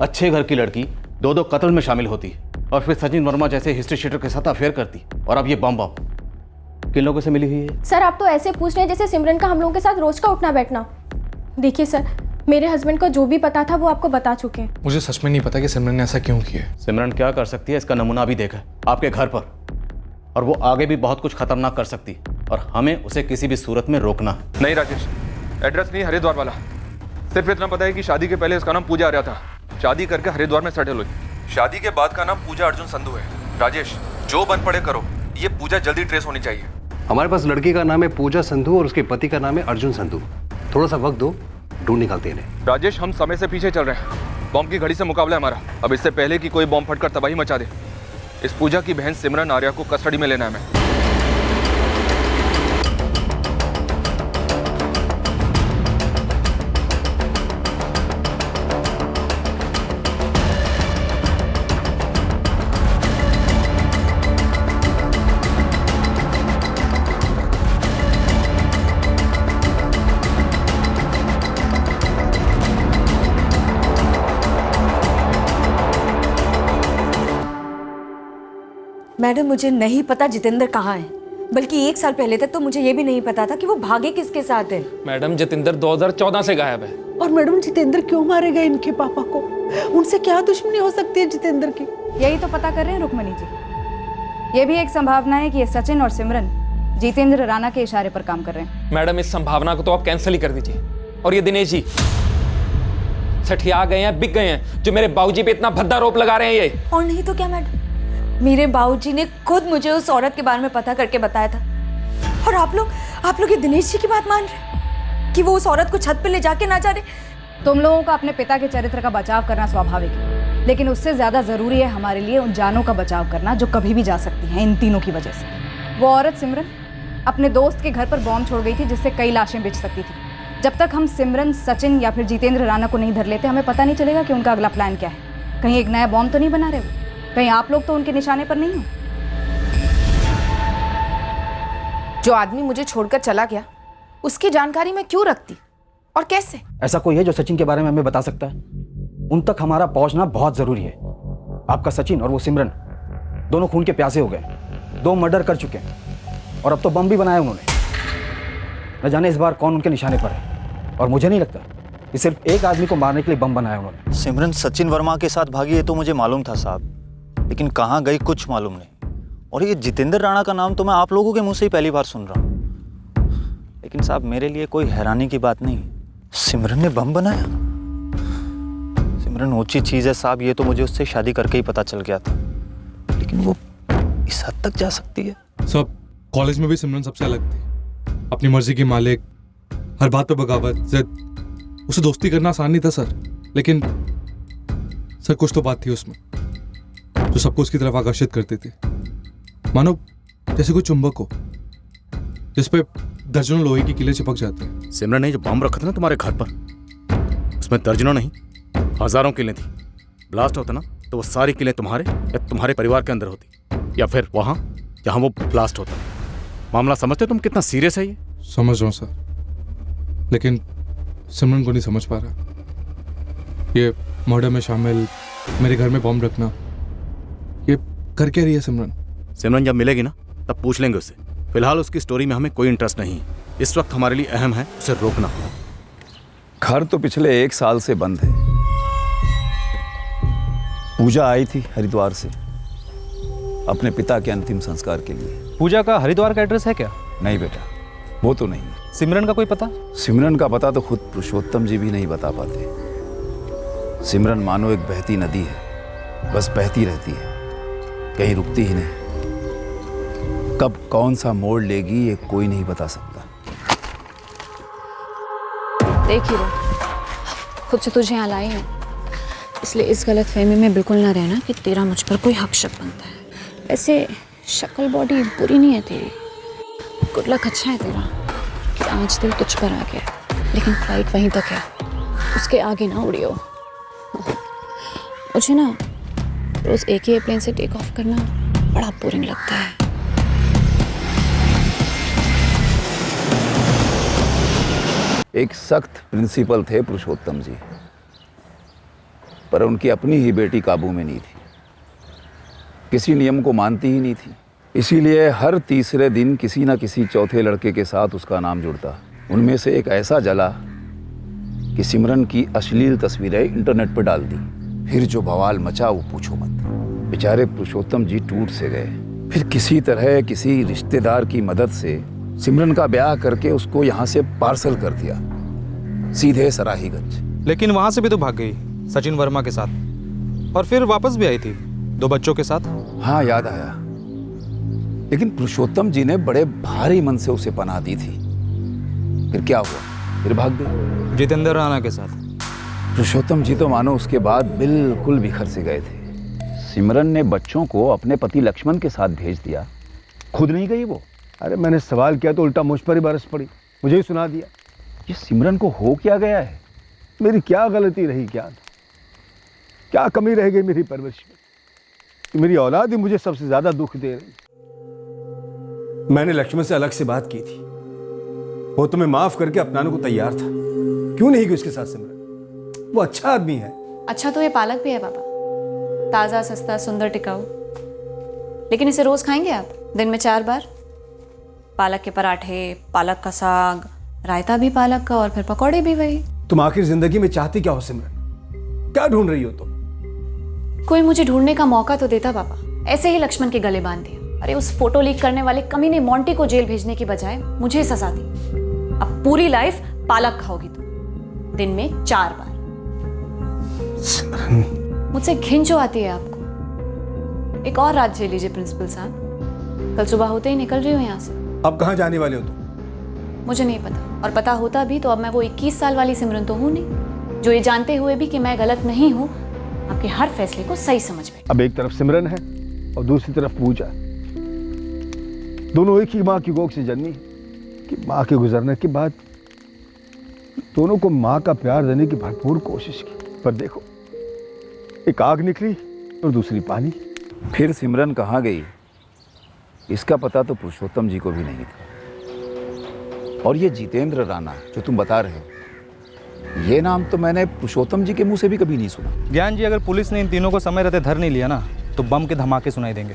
अच्छे घर की लड़की 2-2 कत्ल में शामिल होती है और फिर सचिन वर्मा जैसे हिस्ट्री शीटर के साथ अफेयर करती, और अब ये बम किन लोगों से मिली हुई है? सर आप तो ऐसे पूछ रहे हैं जैसे सिमरन का हम लोगों के साथ रोज का उठना बैठना। देखिए सर, मेरे हस्बैंड को जो भी पता था वो आपको बता चुके हैं। मुझे सच में नहीं पता कि सिमरन ने ऐसा क्यों किया। सिमरन क्या कर सकती है इसका नमूना भी देखा है आपके घर पर, और वो आगे भी बहुत कुछ खतरनाक कर सकती है और हमें उसे किसी भी सूरत में रोकना है। नहीं राजेश, एड्रेस नहीं हरिद्वार वाला। सिर्फ इतना पता है कि शादी के पहले इसका नाम पूजा आर्या था, शादी करके हरिद्वार में सेटल हुई। शादी के बाद का नाम पूजा अर्जुन संधू है। राजेश, जो बन पड़े करो, ये पूजा जल्दी ट्रेस होनी चाहिए। हमारे पास लड़की का नाम है पूजा संधू और उसके पति का नाम है अर्जुन संधू। थोड़ा सा वक्त दो, ढूंढ निकालते हैं। राजेश, हम समय से पीछे चल रहे हैं। बॉम्ब की घड़ी से मुकाबला है हमारा। अब इससे पहले कि कोई बॉम्ब फटकर तबाही मचा दे, इस पूजा की बहन सिमरन आर्या को कस्टडी में लेना है हमें। मैडम, मुझे नहीं पता जितेंद्र कहाँ है, बल्कि 1 साल पहले तक तो मुझे ये भी नहीं पता था कि वो भागे किसके साथ है। मैडम, जितेंद्र 2014 से गायब है। और मैडम, जितेंद्र क्यों मारे गए इनके पापा को? उनसे क्या दुश्मनी हो सकती है जितेंद्र की? यही तो पता कर रहे हैं रुक्मणी जी। ये भी एक संभावना है कि ये सचिन और सिमरन जितेंद्र राणा के इशारे पर काम कर रहे हैं। मैडम, इस संभावना को तो आप कैंसिल ही कर दीजिए। और ये दिनेश जी सठिया गए हैं, बिक गए हैं, जो मेरे बाबूजी पे इतना भद्दा आरोप लगा रहे हैं ये। और नहीं तो क्या मैडम, मेरे बाबूजी ने खुद मुझे उस औरत के बारे में पता करके बताया था। और आप लोग ये दिनेश जी की बात मान रहे कि वो उस औरत को छत पे ले जाके ना जा रहे? तुम लोगों का अपने पिता के चरित्र का बचाव करना स्वाभाविक है, लेकिन उससे ज्यादा जरूरी है हमारे लिए उन जानों का बचाव करना जो कभी भी जा सकती हैं इन तीनों की वजह से। वो औरत सिमरन अपने दोस्त के घर पर बॉम्ब छोड़ गई थी जिससे कई लाशें बिछ सकती थी। जब तक हम सिमरन, सचिन या फिर जितेंद्र राणा को नहीं धर लेते, हमें पता नहीं चलेगा कि उनका अगला प्लान क्या है। कहीं एक नया बॉम्ब तो नहीं बना रहे वो? कहीं आप लोग तो उनके निशाने पर नहीं हो? जो आदमी मुझे छोड़कर चला गया उसकी जानकारी मैं क्यों रखती और कैसे? ऐसा कोई है जो सचिन के बारे में हमें बता सकता है? उन तक हमारा पहुंचना बहुत जरूरी है। आपका सचिन और वो सिमरन दोनों खून के प्यासे हो गए, 2 मर्डर कर चुके हैं और अब तो बम भी बनाया उन्होंने। न जाने इस बार कौन उनके निशाने पर है, और मुझे नहीं लगता कि सिर्फ एक आदमी को मारने के लिए बम बनाया उन्होंने। सिमरन सचिन वर्मा के साथ भागी है तो मुझे मालूम था साहब, लेकिन कहाँ गई कुछ मालूम नहीं। और ये जितेंद्र राणा का नाम तो मैं आप लोगों के मुंह से ही पहली बार सुन रहा हूँ। लेकिन साहब, मेरे लिए कोई हैरानी की बात नहीं। सिमरन ने बम बनाया? सिमरन ऊंची चीज़ है साहब, ये तो मुझे उससे शादी करके ही पता चल गया था, लेकिन वो इस हद तक जा सकती है? सब कॉलेज में भी सिमरन सबसे अलग थी, अपनी मर्जी की मालिक, हर बात पे बगावत, जिद। उसे दोस्ती करना आसान नहीं था सर, लेकिन सर कुछ तो बात थी उसमें जो सबको उसकी तरफ आकर्षित करती थी। मानो जैसे कोई चुंबक हो जिस पे दर्जनों लोहे की किले चिपक जाते हैं। सिमरन ने जो बम रखा था ना तुम्हारे घर पर, उसमें दर्जनों नहीं हजारों किलें थी। ब्लास्ट होता ना तो वो सारी किलें तुम्हारे या तुम्हारे परिवार के अंदर होती, या फिर वहाँ जहाँ वो ब्लास्ट होता। मामला समझते हो तुम कितना सीरियस है ये? समझ रहा हूँ सर, लेकिन सिमरन को नहीं समझ पा रहा। ये मर्डर में शामिल, मेरे घर में बॉम्ब रखना, ये कर क्या रही है सिमरन? सिमरन जब मिलेगी ना तब पूछ लेंगे उससे। फिलहाल उसकी स्टोरी में हमें कोई इंटरेस्ट नहीं है। इस वक्त हमारे लिए अहम है उसे रोकना। घर तो पिछले 1 साल से बंद है। पूजा आई थी हरिद्वार से अपने पिता के अंतिम संस्कार के लिए। पूजा का हरिद्वार का एड्रेस है क्या? नहीं बेटा, वो तो नहीं। सिमरन का कोई पता? सिमरन का पता तो खुद पुरुषोत्तम जी भी नहीं बता पाते। सिमरन मानो एक बहती नदी है, बस बहती रहती है, कहीं रुकती ही नहीं। कब कौन सा मोड़ लेगी ये कोई नहीं बता सकता। देख ही रहो, खुद से तुझे यहाँ लाई हूँ, इसलिए इस गलत फहमी में बिल्कुल ना रहना कि तेरा मुझ पर कोई हक शक बनता है। वैसे शक्ल बॉडी बुरी नहीं है तेरी, गुड लक अच्छा है तेरा कि आज दिल तुझ पर आ गया, लेकिन फ्लाइट वहीं तक है, उसके आगे ना उड़ियो। मुझे ना रोज़ एक ही एयरप्लेन से टेक ऑफ करना बड़ा बोरिंग लगता है। एक सख्त प्रिंसिपल थे पुरुषोत्तम जी, पर उनकी अपनी ही बेटी काबू में नहीं थी, किसी नियम को मानती ही नहीं थी। इसीलिए हर तीसरे दिन किसी न किसी चौथे लड़के के साथ उसका नाम जुड़ता। उनमें से एक ऐसा जला कि सिमरन की अश्लील तस्वीरें इंटरनेट पर डाल दी। फिर जो बवाल मचा वो पूछो मत। बेचारे पुरुषोत्तम जी टूट से गए। फिर किसी तरह किसी रिश्तेदार की मदद से सिमरन का ब्याह करके उसको यहाँ से पार्सल कर दिया, सीधे सराहीगंज। लेकिन वहां से भी तो भाग गई सचिन वर्मा के साथ, और फिर वापस भी आई थी 2 बच्चों के साथ। हाँ याद आया, लेकिन पुरुषोत्तम जी ने बड़े भारी मन से उसे पनाह दी थी। फिर क्या हुआ? फिर भाग गई जितेंद्र राणा के साथ। पुरुषोत्तम जी तो मानो उसके बाद बिल्कुल बिखर से गए थे। सिमरन ने बच्चों को अपने पति लक्ष्मण के साथ भेज दिया, खुद नहीं गई वो। अरे मैंने सवाल किया तो उल्टा मुझ पर ही बरस पड़ी, मुझे ही सुना दिया। ये सिमरन को हो क्या गया है? मेरी क्या गलती रही, क्या कमी रह गई मेरी परवरिश में कि मेरी औलाद ही मुझे सबसे ज्यादा दुख दे रही। मैंने लक्ष्मण से अलग से बात की थी, वो तुम्हें माफ करके अपनाने को तैयार था। क्यों नहीं की उसके साथ सिमरन? वो अच्छा आदमी है। अच्छा तो ये पालक भी है पापा, ताज़ा सस्ता सुंदर टिकाऊ, लेकिन इसे रोज़ खाएंगे आप? दिन में 4 बार? पालक के पराठे, पालक का साग, रायता भी पालक का, और फिर पकौड़े भी वही। तुम आखिर जिंदगी में चाहती क्या हो सिमरन? क्या ढूंढ रही हो तुम? कोई मुझे ढूंढने का मौका तो देता पापा, ऐसे ही लक्ष्मण के गले बांध दिया। अरे उस फोटो लीक करने वाले कमीने मोंटी को जेल भेजने की बजाय मुझे सजा दी। अब पूरी लाइफ पालक खाओगी तुम, दिन में 4 बार। मुझसे घिन जो आती है आपको। एक और रात झेल लीजिए प्रिंसिपल साहब, कल सुबह होते ही निकल रही हो यहाँ से। अब कहाँ जाने वाले हो तुम? मुझे नहीं पता, और पता होता भी तो अब मैं वो 21 साल वाली सिमरन तो हूँ नहीं, जो ये जानते हुए भी कि मैं गलत नहीं हूँ आपके हर फैसले को सही समझ में। अब एक तरफ सिमरन है और दूसरी तरफ पूजा, दोनों एक ही माँ की गोद से जन्मी कि माँ के गुजरने के बाद दोनों को माँ का प्यार देने की भरपूर कोशिश की, पर देखो एक आग निकली और दूसरी पानी। फिर सिमरन कहाँ गई इसका पता तो पुरुषोत्तम जी को भी नहीं था। और ये जितेंद्र राणा जो तुम बता रहे हो, ये नाम तो मैंने पुरुषोत्तम जी के मुंह से भी कभी नहीं सुना। ज्ञान जी, अगर पुलिस ने इन तीनों को समय रहते धर नहीं लिया ना तो बम के धमाके सुनाई देंगे,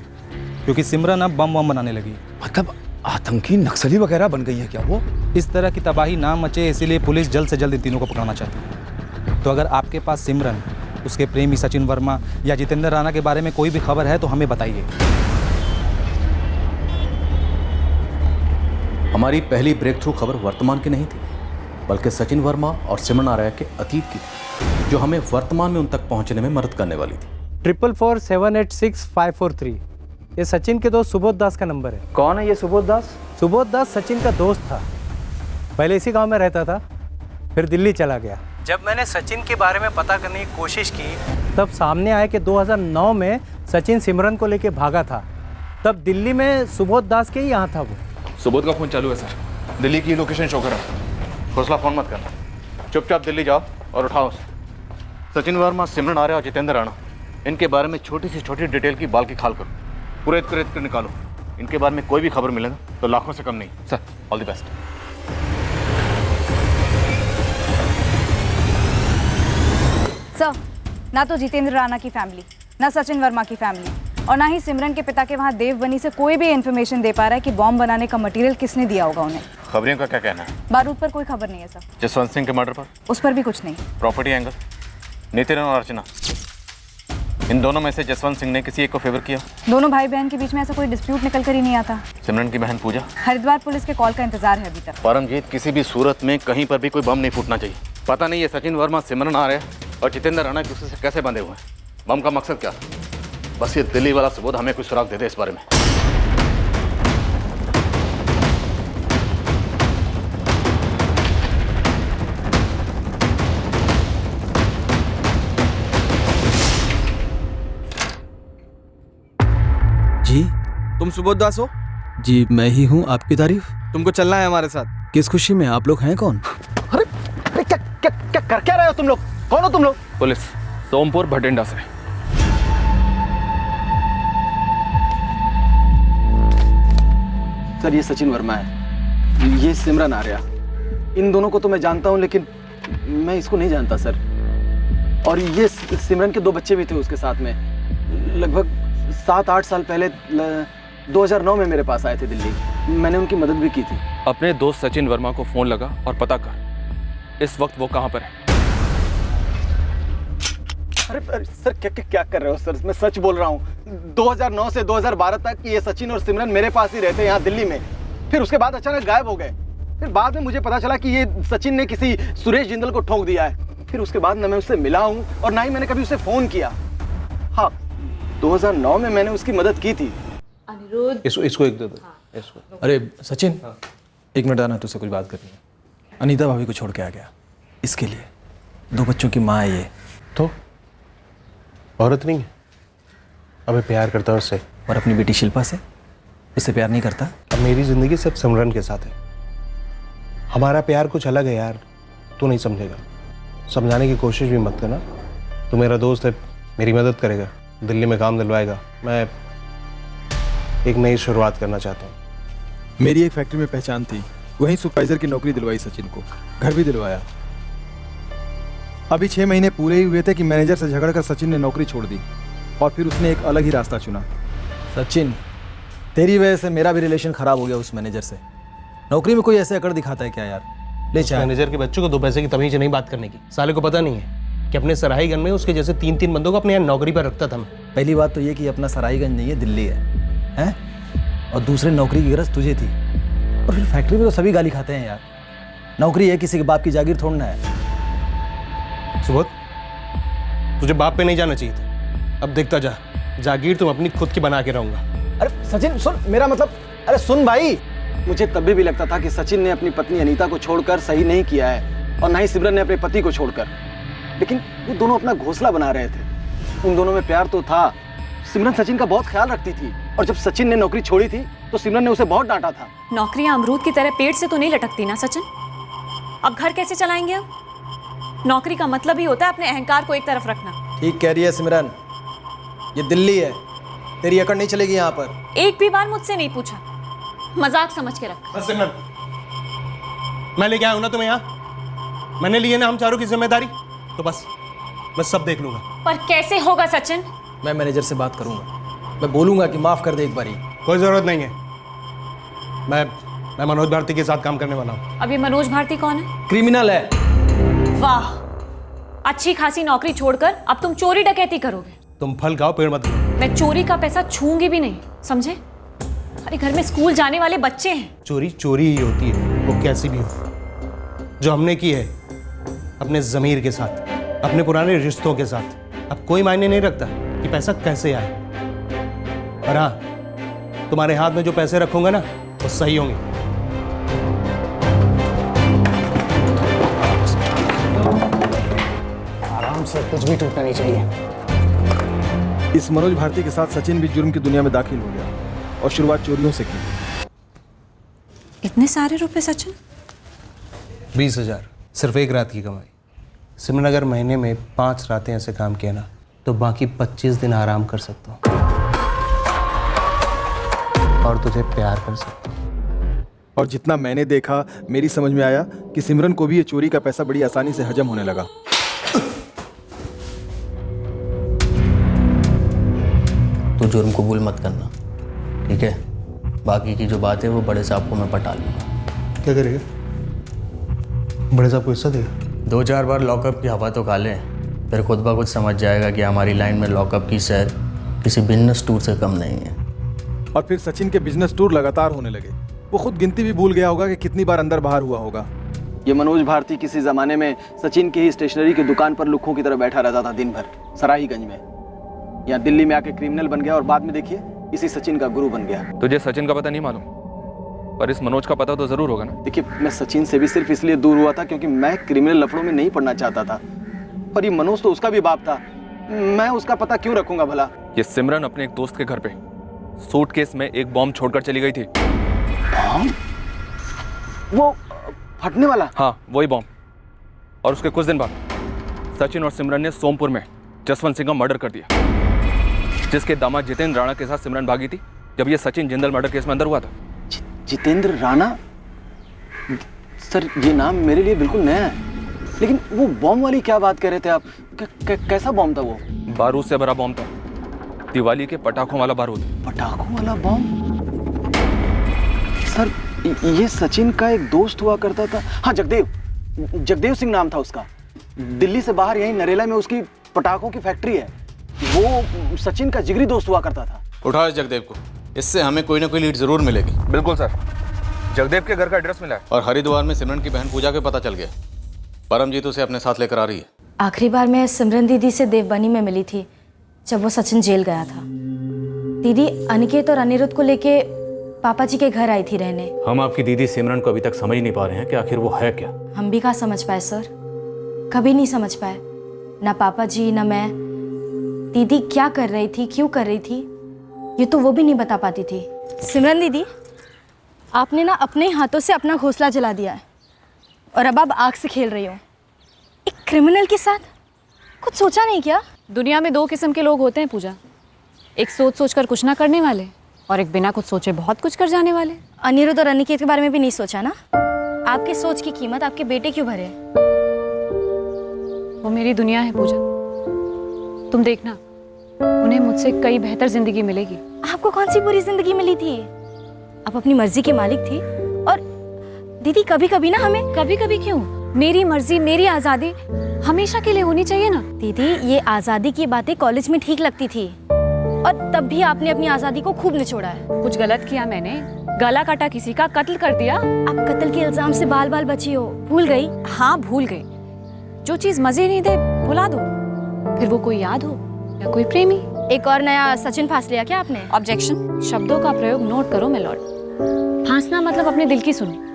क्योंकि सिमरन अब बम बनाने लगी। मतलब आतंकी नक्सली वगैरह बन गई है क्या वो? इस तरह की तबाही ना मचे, इसीलिए पुलिस जल्द से जल्द इन तीनों को पकड़ना चाहती है। तो अगर आपके पास सिमरन, उसके प्रेमी सचिन वर्मा या जितेंद्र राणा के बारे में कोई भी खबर है तो हमें बताइए। हमारी पहली ब्रेक थ्रू खबर वर्तमान की नहीं थी, बल्कि सचिन वर्मा और सिमरन आर्या के अतीत की, जो हमें वर्तमान में उन तक पहुंचने में मदद करने वाली थी। 444-786-543 ये सचिन के दोस्त सुबोध दास का नंबर है। कौन है ये सुबोध दास? सुबोध दास सचिन का दोस्त था, पहले इसी गांव में रहता था, फिर दिल्ली चला गया। जब मैंने सचिन के बारे में पता करने की कोशिश की तब सामने आया कि 2009 में सचिन सिमरन को लेके भागा था, तब दिल्ली में सुबोध दास के ही यहाँ था वो। सुबोध का फ़ोन चालू है सर, दिल्ली की लोकेशन शो कर रहा है। हौसला फ़ोन मत करना, चुपचाप दिल्ली जाओ और उठाओ उसे। सचिन वर्मा, सिमरन आर्या और जितेंद्र राणा, इनके बारे में छोटी से छोटी डिटेल की बाल की खाल करो, कुरेद कुरेद कर निकालो। इनके बारे में कोई भी खबर मिले ना तो लाखों से कम नहीं। Sir, all the best. Sir, ना तो जितेंद्र राणा की फैमिली, ना सचिन वर्मा की फैमिली और ना ही सिमरन के पिता के वहाँ देवबनी से कोई भी इन्फॉर्मेशन दे पा रहा है कि बॉम्ब बनाने का मटेरियल किसने दिया होगा उन्हें। खबरियों का क्या कहना है? बारूद पर कोई खबर नहीं है सर। जसवंत सिंह के मर्डर पर? उस पर भी कुछ नहीं। Property angle? नितिन और अर्चना, इन दोनों में से जसवंत सिंह ने किसी एक को फेवर किया? दोनों भाई बहन के बीच में ऐसा कोई डिस्प्यूट निकल कर ही नहीं आता। सिमरन की बहन पूजा? हरिद्वार पुलिस के कॉल का इंतजार है अभी तक। परमजीत, किसी भी सूरत में कहीं पर भी कोई बम नहीं फूटना चाहिए। पता नहीं ये सचिन वर्मा, सिमरन आर्या और जितेंद्र राणा एक दूसरे से कैसे बंधे हुए हैं। बम का मकसद क्या? बस ये दिल्ली वाला सबूत हमें कुछ सुराग दे दे इस बारे में। जी, तुम सुबोध दास हो? जी मैं ही हूँ। आपकी तारीफ? तुमको चलना है हमारे साथ। किस खुशी में? आप लोग हैं कौन? अरे क्या कर क्या रहे हो तुम लोग? कौन हो तुम लोग? पुलिस, सोमपुर भटिंडा से। सर, ये सचिन वर्मा है, ये सिमरन आर्या। इन दोनों को तो मैं जानता हूँ, लेकिन मैं इसको नहीं जानता सर। और ये सिमरन के 2 बच्चे भी थे उसके साथ में। लगभग 7-8 साल पहले 2009 में मेरे पास आए थे दिल्ली। मैंने उनकी मदद भी की थी। अपने दोस्त सचिन वर्मा को फोन लगा और पता कर इस वक्त वो कहाँ पर है। अरे सर, क्या कर रहे हो सर? मैं सच बोल रहा हूँ। 2009 से 2012 तक ये सचिन और सिमरन मेरे पास ही रहते यहाँ दिल्ली में। फिर उसके बाद अचानक गायब हो गए। फिर बाद में मुझे पता चला कि ये सचिन ने किसी सुरेश जिंदल को ठोक दिया है। फिर उसके बाद ना मैं उससे मिला हूँ और ना ही मैंने कभी उसे फोन किया। हाँ, 2009 में मैंने उसकी मदद की थी। अनिरुद्ध, इसको एक दे दो। इसको। अरे सचिन, एक मिनट आना, तुझसे कुछ बात करनी है। अनीता भाभी को छोड़ के आ गया इसके लिए। 2 बच्चों की माँ है ये। तो औरत नहीं है? अबे प्यार करता है उससे। और अपनी बेटी शिल्पा से? उससे प्यार नहीं करता? अब मेरी जिंदगी सिर्फ सिमरन के साथ है। हमारा प्यार कुछ अलग है यार, तू नहीं समझेगा। समझाने की कोशिश भी मत करना। तू मेरा दोस्त है, मेरी मदद करेगा, दिल्ली में काम दिलवाएगा। मैं एक नई शुरुआत करना चाहता हूँ। मेरी एक फैक्ट्री में पहचान थी, वहीं सुपरवाइजर की नौकरी दिलवाई सचिन को, घर भी दिलवाया। अभी 6 महीने पूरे ही हुए थे कि मैनेजर से झगड़कर सचिन ने नौकरी छोड़ दी और फिर उसने एक अलग ही रास्ता चुना। सचिन, तेरी वजह से मेरा भी रिलेशन खराब हो गया उस मैनेजर से। नौकरी में कोई ऐसे अकड़ दिखाता है क्या यार? ले चाहे। मैनेजर के बच्चों को 2 पैसे की तमीज नहीं बात करने की। साले को पता नहीं है कि अपने सराहीगंज में उसके जैसे 3-3 बंदों को अपने यहाँ नौकरी पर रखता था मैं। पहली बात तो ये कि अपना सराहीगंज नहीं है, दिल्ली है? और दूसरे नौकरी की गरज तुझे थी। और फिर फैक्ट्री में तो सभी गाली खाते हैं यार। नौकरी है, किसी के बाप की जागीर थोड़ना है। सुबोध, तुझे बाप पे नहीं जाना चाहिए था। अब देखता जा, जागीर तुम अपनी खुद की बना के रहूंगा। अरे सचिन सुन, मेरा मतलब, अरे सुन भाई, मुझे तब भी लगता था कि सचिन ने अपनी पत्नी अनीता को छोड़कर सही नहीं किया है और ना ही सिमरन ने अपने पति को छोड़कर। लेकिन वो दोनों अपना घोंसला बना रहे थे। उन दोनों में प्यार तो था। सिमरन सचिन का बहुत ख्याल रखती थी और जब सचिन ने नौकरी छोड़ी थी तो सिमरन ने उसे बहुत डांटा था। नौकरियां अमरूद की तरह पेट से तो नहीं लटकती ना सचिन। अब घर कैसे चलाएंगे हम? नौकरी का मतलब ही होता है अपने अहंकार को एक तरफ रखना। ठीक कह रही है सिमरन, ये दिल्ली है, तेरी अकड़ नहीं चलेगी यहाँ पर। एक भी बार मुझसे नहीं पूछा, मजाक समझ के रख। बस सिमरन, मैं लेके आया हूं ना तुम्हें यहाँ। मैंने लिए ना हम चारों की जिम्मेदारी, तो बस मैं सब देख लूंगा। पर कैसे होगा सचिन? मैं मैनेजर से बात करूंगा, मैं बोलूंगा कि माफ कर दे एक बारी। कोई जरूरत नहीं है। मैं मनोज भारती के साथ काम करने वाला हूँ। अब ये मनोज भारती कौन है? क्रिमिनल है। वाह, अच्छी खासी नौकरी छोड़कर अब तुम चोरी डकैती करोगे? तुम फल खाओ, पेड़ मत खाओ। मैं चोरी का पैसा छूंगी भी नहीं, समझे? अरे घर में स्कूल जाने वाले बच्चे हैं। चोरी चोरी ही होती है, वो कैसी भी हो। जो हमने की है अपने ज़मीर के साथ, अपने पुराने रिश्तों के साथ। अब कोई मायने नहीं रखता कि पैसा कैसे आए। और हाँ, तुम्हारे हाथ में जो पैसे रखूंगा ना, वो सही होंगे। आराम से, कुछ भी टूटना नहीं चाहिए। इस मनोज भारती के साथ सचिन भी जुर्म की दुनिया में दाखिल हो गया और शुरुआत चोरियों से की। इतने सारे रुपए सचिन? 20,000 सिर्फ एक रात की कमाई। सिमरन, अगर महीने में 5 रातें ऐसे काम किया ना तो बाकी 25 दिन आराम कर सकता हूँ और तुझे प्यार कर सकता हूँ। और जितना मैंने देखा, मेरी समझ में आया कि सिमरन को भी ये चोरी का पैसा बड़ी आसानी से हजम होने लगा। तू जुर्म कबूल मत करना, ठीक है? बाकी की जो बात है वो बड़े साहब को मैं पटा लूँगा। क्या करेगा? बड़े साहब को हिस्सा देगा? 2-4 बार लॉकअप की हवा तो खा ले, फिर खुद ब खुद समझ जाएगा कि हमारी लाइन में लॉकअप की सैर किसी बिजनेस टूर से कम नहीं है। और फिर सचिन के बिजनेस टूर लगातार होने लगे। वो खुद गिनती भी भूल गया होगा कि कितनी बार अंदर बाहर हुआ होगा। ये मनोज भारती किसी ज़माने में सचिन की ही स्टेशनरी की दुकान पर लुक्खों की तरह बैठा रहता था दिन भर सराहीगंज में। यहाँ दिल्ली में आके क्रिमिनल बन गया और बाद में देखिए इसी सचिन का गुरु बन गया। तुझे सचिन का पता नहीं मालूम, पर इस मनोज का पता तो जरूर होगा ना। देखिए, मैं सचिन से भी सिर्फ इसलिए दूर हुआ था क्योंकि मैं क्रिमिनल लफड़ों में नहीं पड़ना चाहता था, और ये मनोज तो उसका भी बाप था। मैं उसका पता क्यों रखूंगा भला? ये सिमरन अपने एक दोस्त के घर पे सूटकेस में एक बॉम्ब छोड़कर चली गई थी। बॉम्ब? वो फटने वाला? हाँ, वही बॉम्ब। और उसके कुछ दिन बाद सचिन और सिमरन ने सोमपुर में जसवंत सिंह का मर्डर कर दिया, जिसके दामाद जितेंद्र राणा के साथ सिमरन भागी थी जब ये सचिन जिंदल मर्डर केस में अंदर हुआ था। जितेंद्र राणा? सर, ये नाम मेरे लिए बिल्कुल नया है, लेकिन वो बॉम्ब वाली क्या बात कर रहे थे आप? कैसा बॉम्ब था वो? बारूद से भरा बॉम्ब था, दिवाली के पटाखों वाला बारूद। पटाखों वाला बॉम्ब? सर, ये सचिन का एक दोस्त हुआ करता था। हाँ, जगदेव सिंह नाम था उसका। दिल्ली से बाहर यहीं नरेला में उसकी पटाखों की फैक्ट्री है। वो सचिन का जिगरी दोस्त हुआ करता था। उठाओ जगदेव को, इससे हमें कोई ना कोई लीड जरूर मिलेगी। बिल्कुल सर, जगदेव के घर का एड्रेस मिला है। और हरिद्वार में सिमरन की बहन पूजा के पता चल गया। परमजीत उसे अपने साथ लेकर आ रही है। आखिरी बार मैं सिमरन दीदी से देवबनी में मिली थी जब वो सचिन जेल गया था। दीदी अनिकेत और अनिरुद्ध को लेके पापा जी के घर आई थी रहने। हम आपकी दीदी सिमरन को अभी तक समझ नहीं पा रहे हैं कि आखिर वो है क्या। हम भी कहाँ समझ पाए सर, कभी नहीं समझ पाए, ना पापा जी ना मैं। दीदी क्या कर रही थी, क्यों कर रही थी, ये तो वो भी नहीं बता पाती थी। सिमरन दीदी, आपने ना अपने हाथों से अपना घोंसला जला दिया है और अब आप आग से खेल रही हो एक क्रिमिनल के साथ। कुछ सोचा नहीं क्या? दुनिया में 2 किस्म के लोग होते हैं पूजा, एक सोच सोच कर कुछ ना करने वाले और एक बिना कुछ सोचे बहुत कुछ कर जाने वाले। अनिरुद्ध और अनिकेत के बारे में भी नहीं सोचा ना? आपकी सोच की कीमत आपके बेटे क्यों भरे? वो मेरी दुनिया है पूजा, तुम देखना उन्हें मुझसे कई बेहतर जिंदगी मिलेगी। आपको कौन सी बुरी जिंदगी मिली थी? आप अपनी मर्जी के मालिक थी। और दीदी कभी कभी ना हमें। कभी कभी क्यों? मेरी मर्जी, मेरी आज़ादी हमेशा के लिए होनी चाहिए ना। दीदी, ये आज़ादी की बातें कॉलेज में ठीक लगती थी और तब भी आपने अपनी आज़ादी को खूब निचोड़ा है। कुछ गलत किया मैंने? गला काटा किसी का, कत्ल कर दिया? आप कत्ल के इल्जाम से बाल बाल बची हो, भूल गई? हाँ भूल गई। जो चीज मजे नहीं दे भुला दो, फिर वो कोई याद हो या कोई प्रेमी। एक और नया सचिन फांस लिया क्या आपने? ऑब्जेक्शन। शब्दों का प्रयोग नोट करो मिलॉर्ड। फांसना मतलब अपने दिल की सुनी।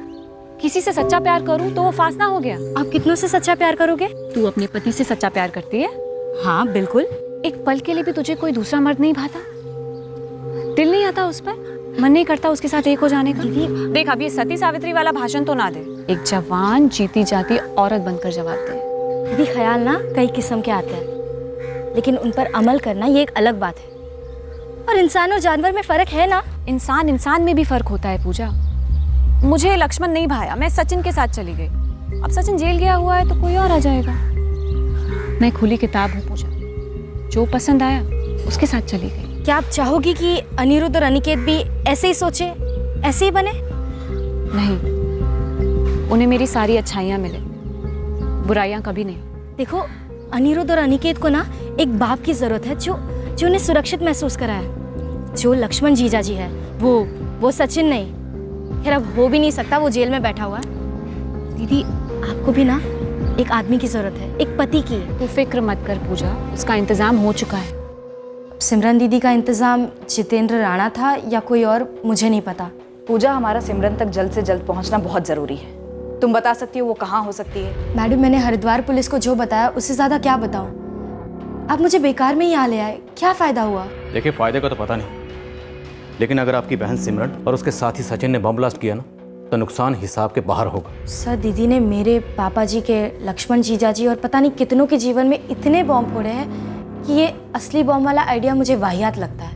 किसी से सच्चा प्यार करूं तो वो फांसना हो गया। आप कितनों से सच्चा प्यार करोगे? तू अपने पति से सच्चा प्यार करती है? हाँ बिल्कुल। एक पल के लिए भी तुझे कोई दूसरा मर्द नहीं भाता? दिल नहीं आता उस पर? मन नहीं करता उसके साथ एक हो जाने का? देख, अब ये सती सावित्री वाला भाषण तो ना दे। एक जवान जीती जाती औरत बनकर जवाब दे। दीदी, ख्याल ना कई किस्म के आते हैं, लेकिन उन पर अमल करना ये एक अलग बात है। और इंसान और जानवर में फर्क है ना? इंसान में भी फर्क होता है पूजा। मुझे लक्ष्मण नहीं भाया, मैं सचिन के साथ चली गई। अब सचिन जेल गया हुआ है तो कोई और आ जाएगा। मैं खुली किताब हूँ पूजा, जो पसंद आया उसके साथ चली गई। क्या आप चाहोगी कि अनिरुद्ध और अनिकेत भी ऐसे ही सोचे, ऐसे ही बने? नहीं, उन्हें मेरी सारी अच्छाइयाँ मिले, बुराइयाँ कभी नहीं। देखो, अनिरुद्ध और अनिकेत को ना एक बाप की जरूरत है जो उन्हें सुरक्षित महसूस कराए। जो लक्ष्मण जीजा जी है वो सचिन नहीं। खैर अब हो भी नहीं सकता, वो जेल में बैठा हुआ है। दीदी, आपको भी ना एक आदमी की जरूरत है, एक पति की। तू फिक्र मत कर पूजा, उसका इंतजाम हो चुका है। सिमरन दीदी का इंतजाम जितेंद्र राणा था या कोई और, मुझे नहीं पता। पूजा, हमारा सिमरन तक जल्द से जल्द पहुंचना बहुत जरूरी है। तुम बता सकती हो वो कहाँ हो सकती है? मैडम, मैंने हरिद्वार पुलिस को जो बताया उससे ज्यादा क्या बताऊं? आप मुझे बेकार में ही यहाँ ले आए, क्या फायदा हुआ? देखिए, फायदे का तो पता नहीं, लेकिन अगर आपकी बहन सिमरन और उसके साथी सचिन ने बम ब्लास्ट किया ना, तो नुकसान हिसाब के बाहर होगा। सर दीदी ने मेरे पापा जी के, लक्ष्मण जीजा जी और पता नहीं कितनों के जीवन में इतने बॉम्ब फोड़े हैं कि ये असली बॉम्ब वाला आइडिया मुझे वाहियात लगता है।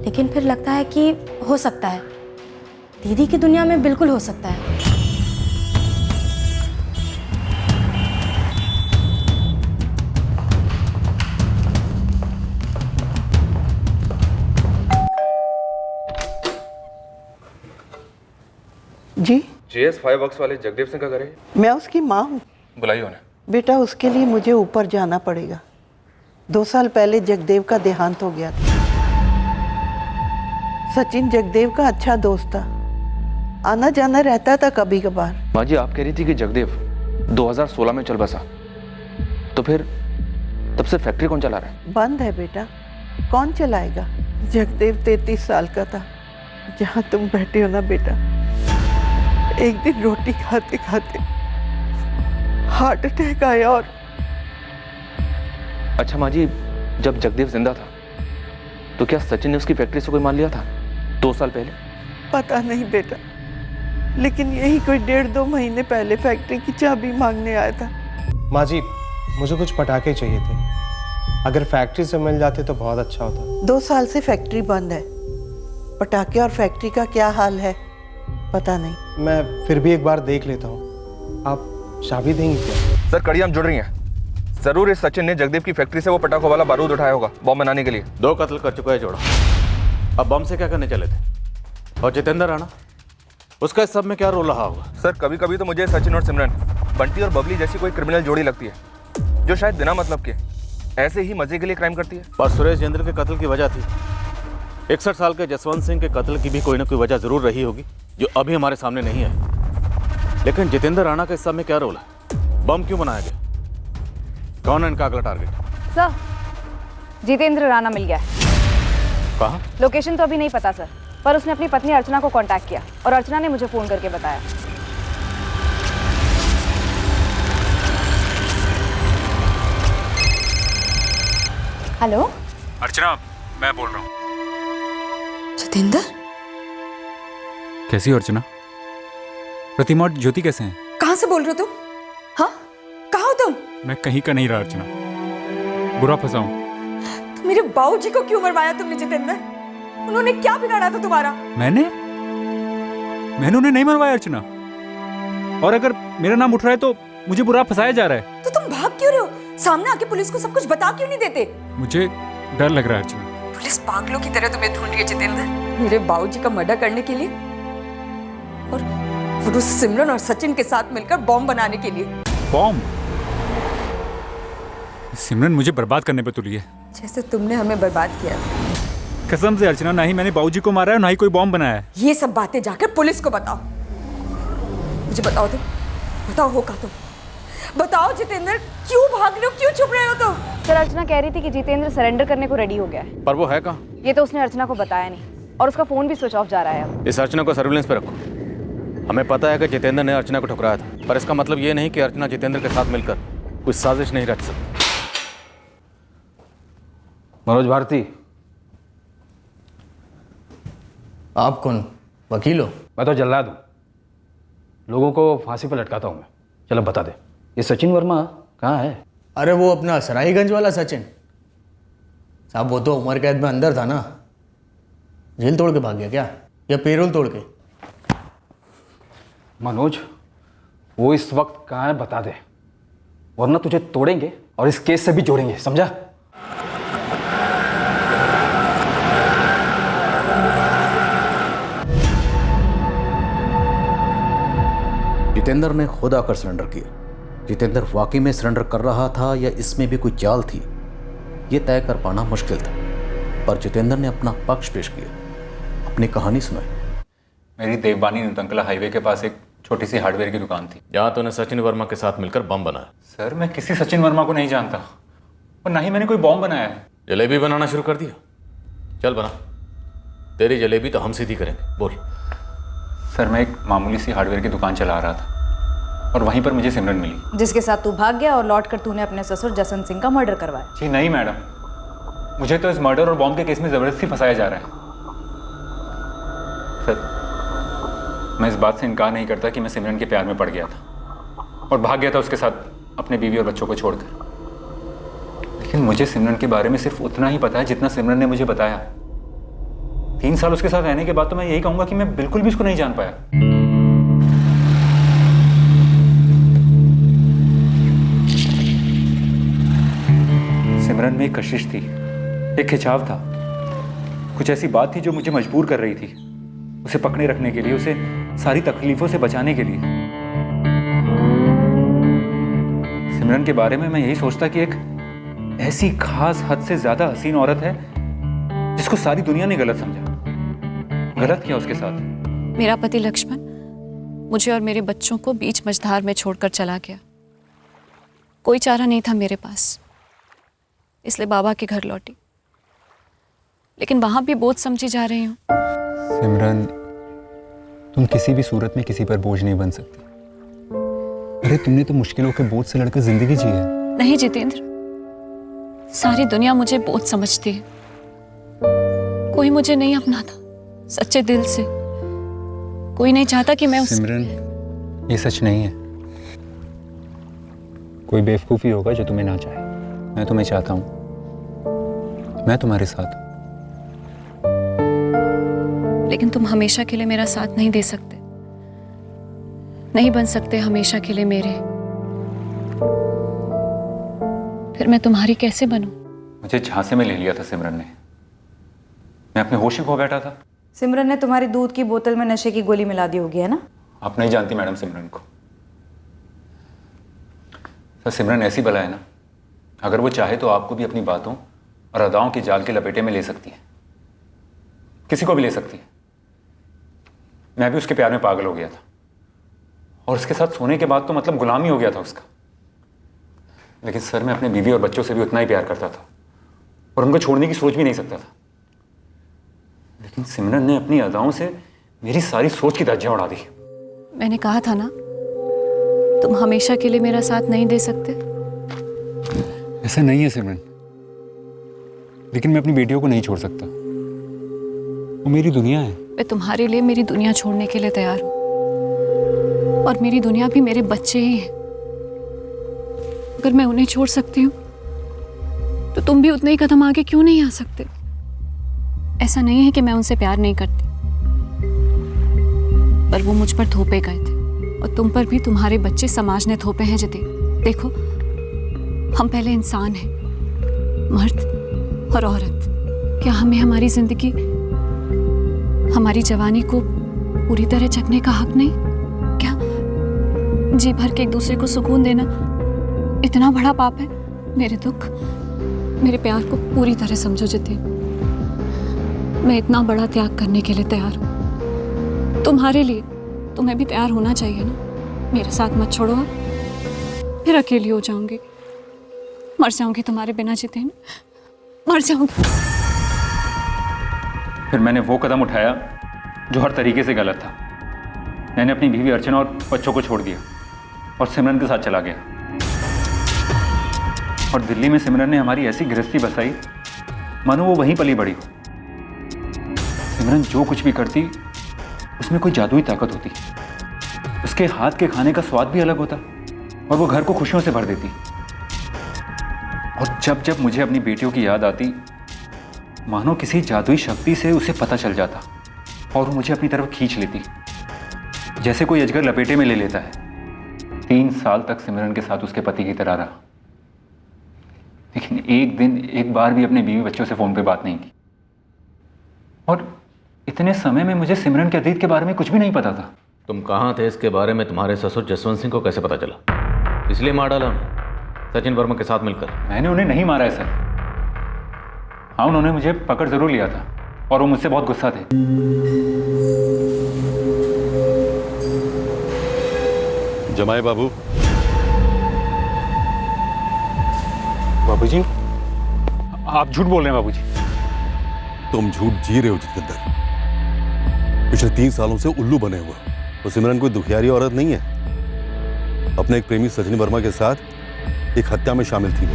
लेकिन फिर लगता है कि हो सकता है, दीदी की दुनिया में बिल्कुल हो सकता है। जी JS 5 वर्क्स वाले जगदेव सिंह का घर है? मैं उसकी माँ हूँ। बुलाइए उन्हें। बेटा उसके लिए मुझे ऊपर जाना पड़ेगा। 2 साल पहले जगदेव का देहांत हो गया था। सचिन जगदेव का अच्छा दोस्त था, आना जाना रहता था कभी कभार। माँ जी आप कह रही थी कि जगदेव 2016 में चल बसा, तो फिर तब से फैक्ट्री कौन चला रहा है? बंद है बेटा, कौन चलाएगा? जगदेव 33 साल का था। जहाँ तुम बैठे हो ना बेटा, एक दिन रोटी खाते खाते हार्ट अटैक आया और अच्छा माँ जी, जब जगदेव जिंदा था तो क्या सचिन ने उसकी फैक्ट्री से कोई मान लिया था 2 साल पहले? पता नहीं बेटा, लेकिन यही कोई 1.5-2 महीने पहले फैक्ट्री की चाबी मांगने आया था। माँ जी मुझे कुछ पटाखे चाहिए थे, अगर फैक्ट्री से मिल जाते तो बहुत अच्छा होता। 2 साल से फैक्ट्री बंद है। पटाखे और फैक्ट्री का क्या हाल है पता नहीं। मैं फिर भी एक बार देख लेता हूँ, आप चाबी देंगे क्या? सर कड़ियाँ जुड़ रही हैं। जरूर इस सचिन ने जगदेव की फैक्ट्री से वो पटाखों वाला बारूद उठाया होगा बॉम्ब बनाने के लिए। 2 कत्ल कर चुका है जोड़ा, अब बम से क्या करने चले थे? और जितेंद्र राणा, उसका इस सब में क्या रोल रहा होगा? सर कभी कभी तो मुझे सचिन और सिमरन, बंटी और बबली जैसी कोई क्रिमिनल जोड़ी लगती है जो शायद बिना मतलब के ऐसे ही मजे के लिए क्राइम करती है। पर सुरेश जिंदल के कत्ल की वजह थी, 61 साल के जसवंत सिंह के कत्ल की भी कोई ना कोई वजह जरूर रही होगी जो अभी हमारे सामने नहीं है। लेकिन जितेंद्र राणा का इस सब में क्या रोल है? बम क्यों बनाया गया? कौन है इनका अगला टारगेट? सर जितेंद्र राणा मिल गया। कहाँ? लोकेशन तो अभी नहीं पता सर, पर उसने अपनी पत्नी अर्चना को कांटेक्ट किया और अर्चना ने मुझे फोन करके बताया। हेलो अर्चना, मैं बोल रहा हूँ। जितेंद्र, कैसी हो अर्चना? प्रतिमा और ज्योति कैसे हैं? कहाँ से बोल रहे हो तुम? हाँ, कहाँ हो तुम? मैं कहीं का नहीं रहा अर्चना, बुरा फंसा हूँ। तो मेरे बाबूजी को क्यों मरवाया तुमने जितेंद्र? उन्होंने क्या बिगाड़ा था तुम्हारा? मैंने उन्हें नहीं मरवाया अर्चना, और अगर मेरा नाम उठ रहा है तो मुझे बुरा फंसाया जा रहा है। तो तुम भाग क्यों रहे हो? सामने आके पुलिस को सब कुछ बता क्यों नहीं देते? मुझे डर लग रहा है अर्चना। पुलिस पागलों की तरह तुम्हें ढूंढ रही है जितेंद्र, मेरे बाबूजी का मर्डर करने के लिए और उस सिमरन और सचिन के साथ मिलकर बॉम्ब बनाने के लिए। बॉम्ब? सिमरन मुझे बर्बाद करने पे तुली है। जैसे तुमने हमें बर्बाद किया। कसम से अर्चना, ना ही मैंने बाबूजी को मारा है, ना ही कोई बॉम्ब बनाया है। ये सब बातें जाकर पुलिस को बताओ। मुझे बताओ तुम, बताओ हो का तुम, बताओ जितेंद्र, क्यों भाग रहे हो, क्यों छुप रहे हो तुम? सर अर्चना कह रही थी कि जितेंद्र सरेंडर करने को रेडी हो गया है। पर वो है कहाँ? ये तो उसने अर्चना को बताया नहीं, और उसका फोन भी स्विच ऑफ जा रहा है अब। इस अर्चना को सर्विलेंस पे रखो। हमें पता है कि जितेंद्र ने अर्चना को ठुकराया था, पर इसका मतलब ये नहीं कि अर्चना जितेंद्र के साथ मिलकर कुछ साजिश नहीं रच सकती। मनोज भारती, आप कौन? वकील हो? मैं तो जल्लाद हूँ, लोगों को फांसी पर लटकाता हूँ मैं। चलो बता दे, ये सचिन वर्मा कहाँ है? अरे वो अपना सराईगंज वाला सचिन साहब, वो तो उम्र कैद में अंदर था ना, जेल तोड़ के भाग गया क्या, या पेरोल तोड़ के? मनोज, वो इस वक्त कहाँ है बता दे, वरना तुझे तोड़ेंगे और इस केस से भी जोड़ेंगे, समझा? जितेंद्र ने खुद आकर सरेंडर किया। जितेंद्र वाकई में सरेंडर कर रहा था या इसमें भी कोई चाल थी, ये तय कर पाना मुश्किल था, पर जितेंद्र ने अपना पक्ष पेश किया, अपनी कहानी सुनाई। मेरी देवबानी नुतंकला हाईवे के पास एक छोटी सी हार्डवेयर की दुकान थी, जहाँ तूने सचिन वर्मा के साथ मिलकर बम बनाया। सर मैं किसी सचिन वर्मा को नहीं जानता, और ना ही मैंने कोई बॉम्ब बनाया है। जलेबी बनाना शुरू कर दिया? चल बना, तेरी जलेबी तो हम सीधी करेंगे, बोल। सर मैं एक मामूली सी हार्डवेयर की दुकान चला रहा था, और वहीं पर मुझे सिमरन मिली, जिसके साथ तू भाग गया और लौट कर तूने अपने ससुर जसवंत सिंह का मर्डर करवाया। जी नहीं मैडम, मुझे तो इस मर्डर और बॉम्ब के केस में जबरदस्ती फंसाया जा रहा है। सर मैं इस बात से इनकार नहीं करता कि मैं सिमरन के प्यार में पड़ गया था और भाग गया था उसके साथ अपने बीवी और बच्चों को छोड़कर। लेकिन मुझे सिमरन के बारे में सिर्फ उतना ही पता है जितना सिमरन ने मुझे बताया। 3 साल उसके साथ रहने के बाद तो मैं यही कहूंगा कि मैं बिल्कुल भी उसको नहीं जान पाया। सिमरन में एक कशिश थी, एक खिंचाव था, कुछ ऐसी बात थी जो मुझे मजबूर कर रही थी उसे पकड़े रखने के लिए, उसे सारी तकलीफों से बचाने के लिए। सिमरन के बारे में मैं यही सोचता कि एक ऐसी खास हद से ज्यादा हसीन औरत है जिसको सारी दुनिया ने गलत समझा। गलत किया उसके साथ। मेरा पति लक्ष्मण मुझे और मेरे बच्चों को बीच मझधार में छोड़कर चला गया। कोई चारा नहीं था मेरे पास, इसलिए बाबा के घर लौटी, लेकिन वहां भी बोझ समझी जा रही हूँ। सिमरन, तुम किसी भी सूरत में किसी पर बोझ नहीं बन सकती। अरे तुमने तो मुश्किलों के बोझ से लड़कर जिंदगी जी है। नहीं जितेंद्र, सारी दुनिया मुझे बोझ समझती है। कोई मुझे नहीं अपनाता सच्चे दिल से। कोई नहीं चाहता कि मैं सिमरन, ये सच नहीं है। कोई बेवकूफ़ी होगा जो तुम्हें ना चाहे। मैं तुम्हें चाहता हूं, मैं तुम्हारे साथ हूं। लेकिन तुम हमेशा के लिए मेरा साथ नहीं दे सकते, नहीं बन सकते हमेशा के लिए मेरे। फिर मैं तुम्हारी कैसे बनूं? मुझे झांसे में ले लिया था सिमरन ने। मैं अपने होश ही खो बैठा था। सिमरन ने तुम्हारी दूध की बोतल में नशे की गोली मिला दी होगी, है ना? आप नहीं जानती मैडम सिमरन को। सर, सिमरन ऐसी बला है ना, अगर वो चाहे तो आपको भी अपनी बातों और अदाओं के जाल के लपेटे में ले सकती है। किसी को भी ले सकती है। मैं भी उसके प्यार में पागल हो गया था और उसके साथ सोने के बाद तो मतलब गुलाम ही हो गया था उसका। लेकिन सर, मैं अपने बीवी और बच्चों से भी उतना ही प्यार करता था और उनको छोड़ने की सोच भी नहीं सकता था। लेकिन सिमरन ने अपनी अदाओं से मेरी सारी सोच की धज्जियां उड़ा दी। मैंने कहा था ना, तुम हमेशा के लिए मेरा साथ नहीं दे सकते। ऐसा नहीं है सिमरन, लेकिन मैं अपनी बेटियों को नहीं छोड़ सकता। वो मेरी दुनिया है। मैं तुम्हारे लिए मेरी दुनिया छोड़ने के लिए तैयार हूं, और मेरी दुनिया भी मेरे बच्चे ही हैं। अगर मैं उन्हें छोड़ सकती हूँ तो तुम भी उतने ही कदम आगे क्यों नहीं आ सकते? ऐसा नहीं है कि मैं उनसे प्यार नहीं करती, पर वो मुझ पर थोपे गए थे, और तुम पर भी तुम्हारे बच्चे समाज ने थोपे हैं। जिते देखो, हम पहले इंसान हैं, मर्द और औरत। क्या हमें हमारी जिंदगी, हमारी जवानी को पूरी तरह चखने का हक नहीं? क्या जी भर के एक दूसरे को सुकून देना इतना बड़ा पाप है? मेरे दुख, मेरे प्यार को पूरी तरह समझो जिते। मैं इतना बड़ा त्याग करने के लिए तैयार हूँ तुम्हारे लिए। तुम्हें भी तैयार होना चाहिए ना। मेरे साथ मत छोड़ो, फिर अकेली हो जाऊंगी, मर जाऊंगी तुम्हारे बिना जितेन, मर जाऊंगी। फिर मैंने वो कदम उठाया जो हर तरीके से गलत था। मैंने अपनी बीवी अर्चना और बच्चों को छोड़ दिया और सिमरन के साथ चला गया। और दिल्ली में सिमरन ने हमारी ऐसी गृहस्थी बसाई मानो वो वहीं पली बड़ी हो। सिमरन जो कुछ भी करती उसमें कोई जादुई ताकत होती। उसके हाथ के खाने का स्वाद भी अलग होता और वो घर को खुशियों से भर देती। और जब जब मुझे अपनी बेटियों की याद आती, मानो किसी जादुई शक्ति से उसे पता चल जाता और वो मुझे अपनी तरफ खींच लेती, जैसे कोई अजगर लपेटे में ले लेता है। 3 साल तक सिमरन के साथ उसके पति की तरह रहा, लेकिन एक दिन एक बार भी अपने बीवी बच्चों से फोन पे बात नहीं की। और इतने समय में मुझे सिमरन के अतीत के बारे में कुछ भी नहीं पता था। तुम कहाँ थे इसके बारे में तुम्हारे ससुर जसवंत सिंह को कैसे पता चला? इसलिए मार डाला सचिन वर्मा के साथ मिलकर? मैंने उन्हें नहीं मारा है सर। हाँ, उन्होंने मुझे पकड़ जरूर लिया था और वो मुझसे बहुत गुस्सा थे। जमाए बाबू। बाबूजी, आप झूठ बोल रहे हैं बाबूजी। तुम झूठ जी रहे हो जितेंद्र। पिछले 3 सालों से उल्लू बने हुए। तो सिमरन कोई दुखियारी औरत नहीं है। अपने एक प्रेमी सचिन वर्मा के साथ एक हत्या में शामिल थी वो।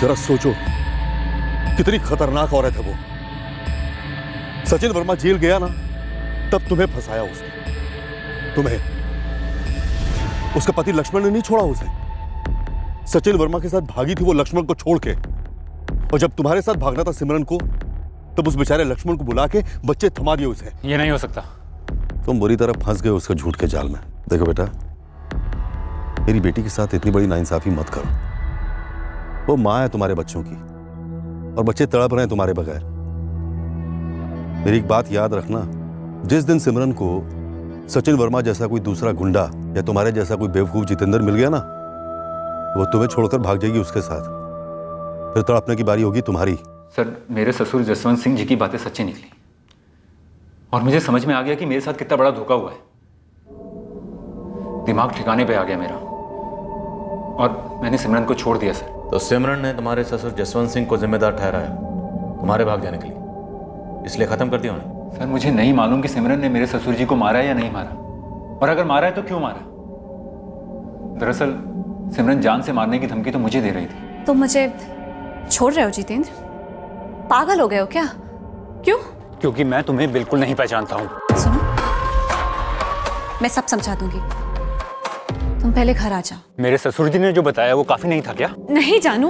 जरा सोचो कितनी खतरनाक औरत है वो। सचिन वर्मा जेल गया ना, तब तुम्हें फंसाया उसने, तुम्हें। उसका पति लक्ष्मण ने नहीं छोड़ा उसे। सचिन वर्मा के साथ भागी थी वो लक्ष्मण को छोड़ के, और जब तुम्हारे साथ भागना था सिमरन को, तब उस बेचारे लक्ष्मण को बुला के बच्चे थमा दिए उसे। ये नहीं हो सकता। तुम बुरी तरह फंस गए उसके झूठ के जाल में। देखो बेटा, मेरी बेटी के साथ इतनी बड़ी नाइंसाफी मत करो। वो माँ है तुम्हारे बच्चों की, और बच्चे तड़प रहे हैं तुम्हारे बगैर। मेरी एक बात याद रखना, जिस दिन सिमरन को सचिन वर्मा जैसा कोई दूसरा गुंडा या तुम्हारे जैसा कोई बेवकूफ जितेंद्र मिल गया ना, वो तुम्हें छोड़कर भाग जाएगी उसके साथ। फिर तड़पने की बारी होगी तुम्हारी। सर, मेरे ससुर जसवंत सिंह जी की बातें सच्ची निकली, और मुझे समझ में आ गया कि मेरे साथ कितना बड़ा धोखा हुआ है। दिमाग ठिकाने पे आ गया मेरा, और मैंने सिमरन को छोड़ दिया सर। तो सिमरन ने तुम्हारे ससुर जसवंत सिंह को जिम्मेदार ठहराया तुम्हारे भाग जाने के लिए, इसलिए खत्म कर दिया उन्हें। सर, मुझे नहीं मालूम कि सिमरन ने मेरे ससुर जी को मारा है या नहीं मारा, और अगर मारा है तो क्यों मारा। दरअसल सिमरन जान से मारने की धमकी तो मुझे दे रही थी। तुम मुझे छोड़ रहे हो जितेंद्र? पागल हो गए हो क्या? क्यों? क्योंकि मैं तुम्हें बिल्कुल नहीं पहचानता हूँ। सुनो, मैं सब समझा दूंगी, तुम पहले घर आ जाओ। मेरे ससुर जी ने जो बताया वो काफी नहीं था क्या? नहीं जानू,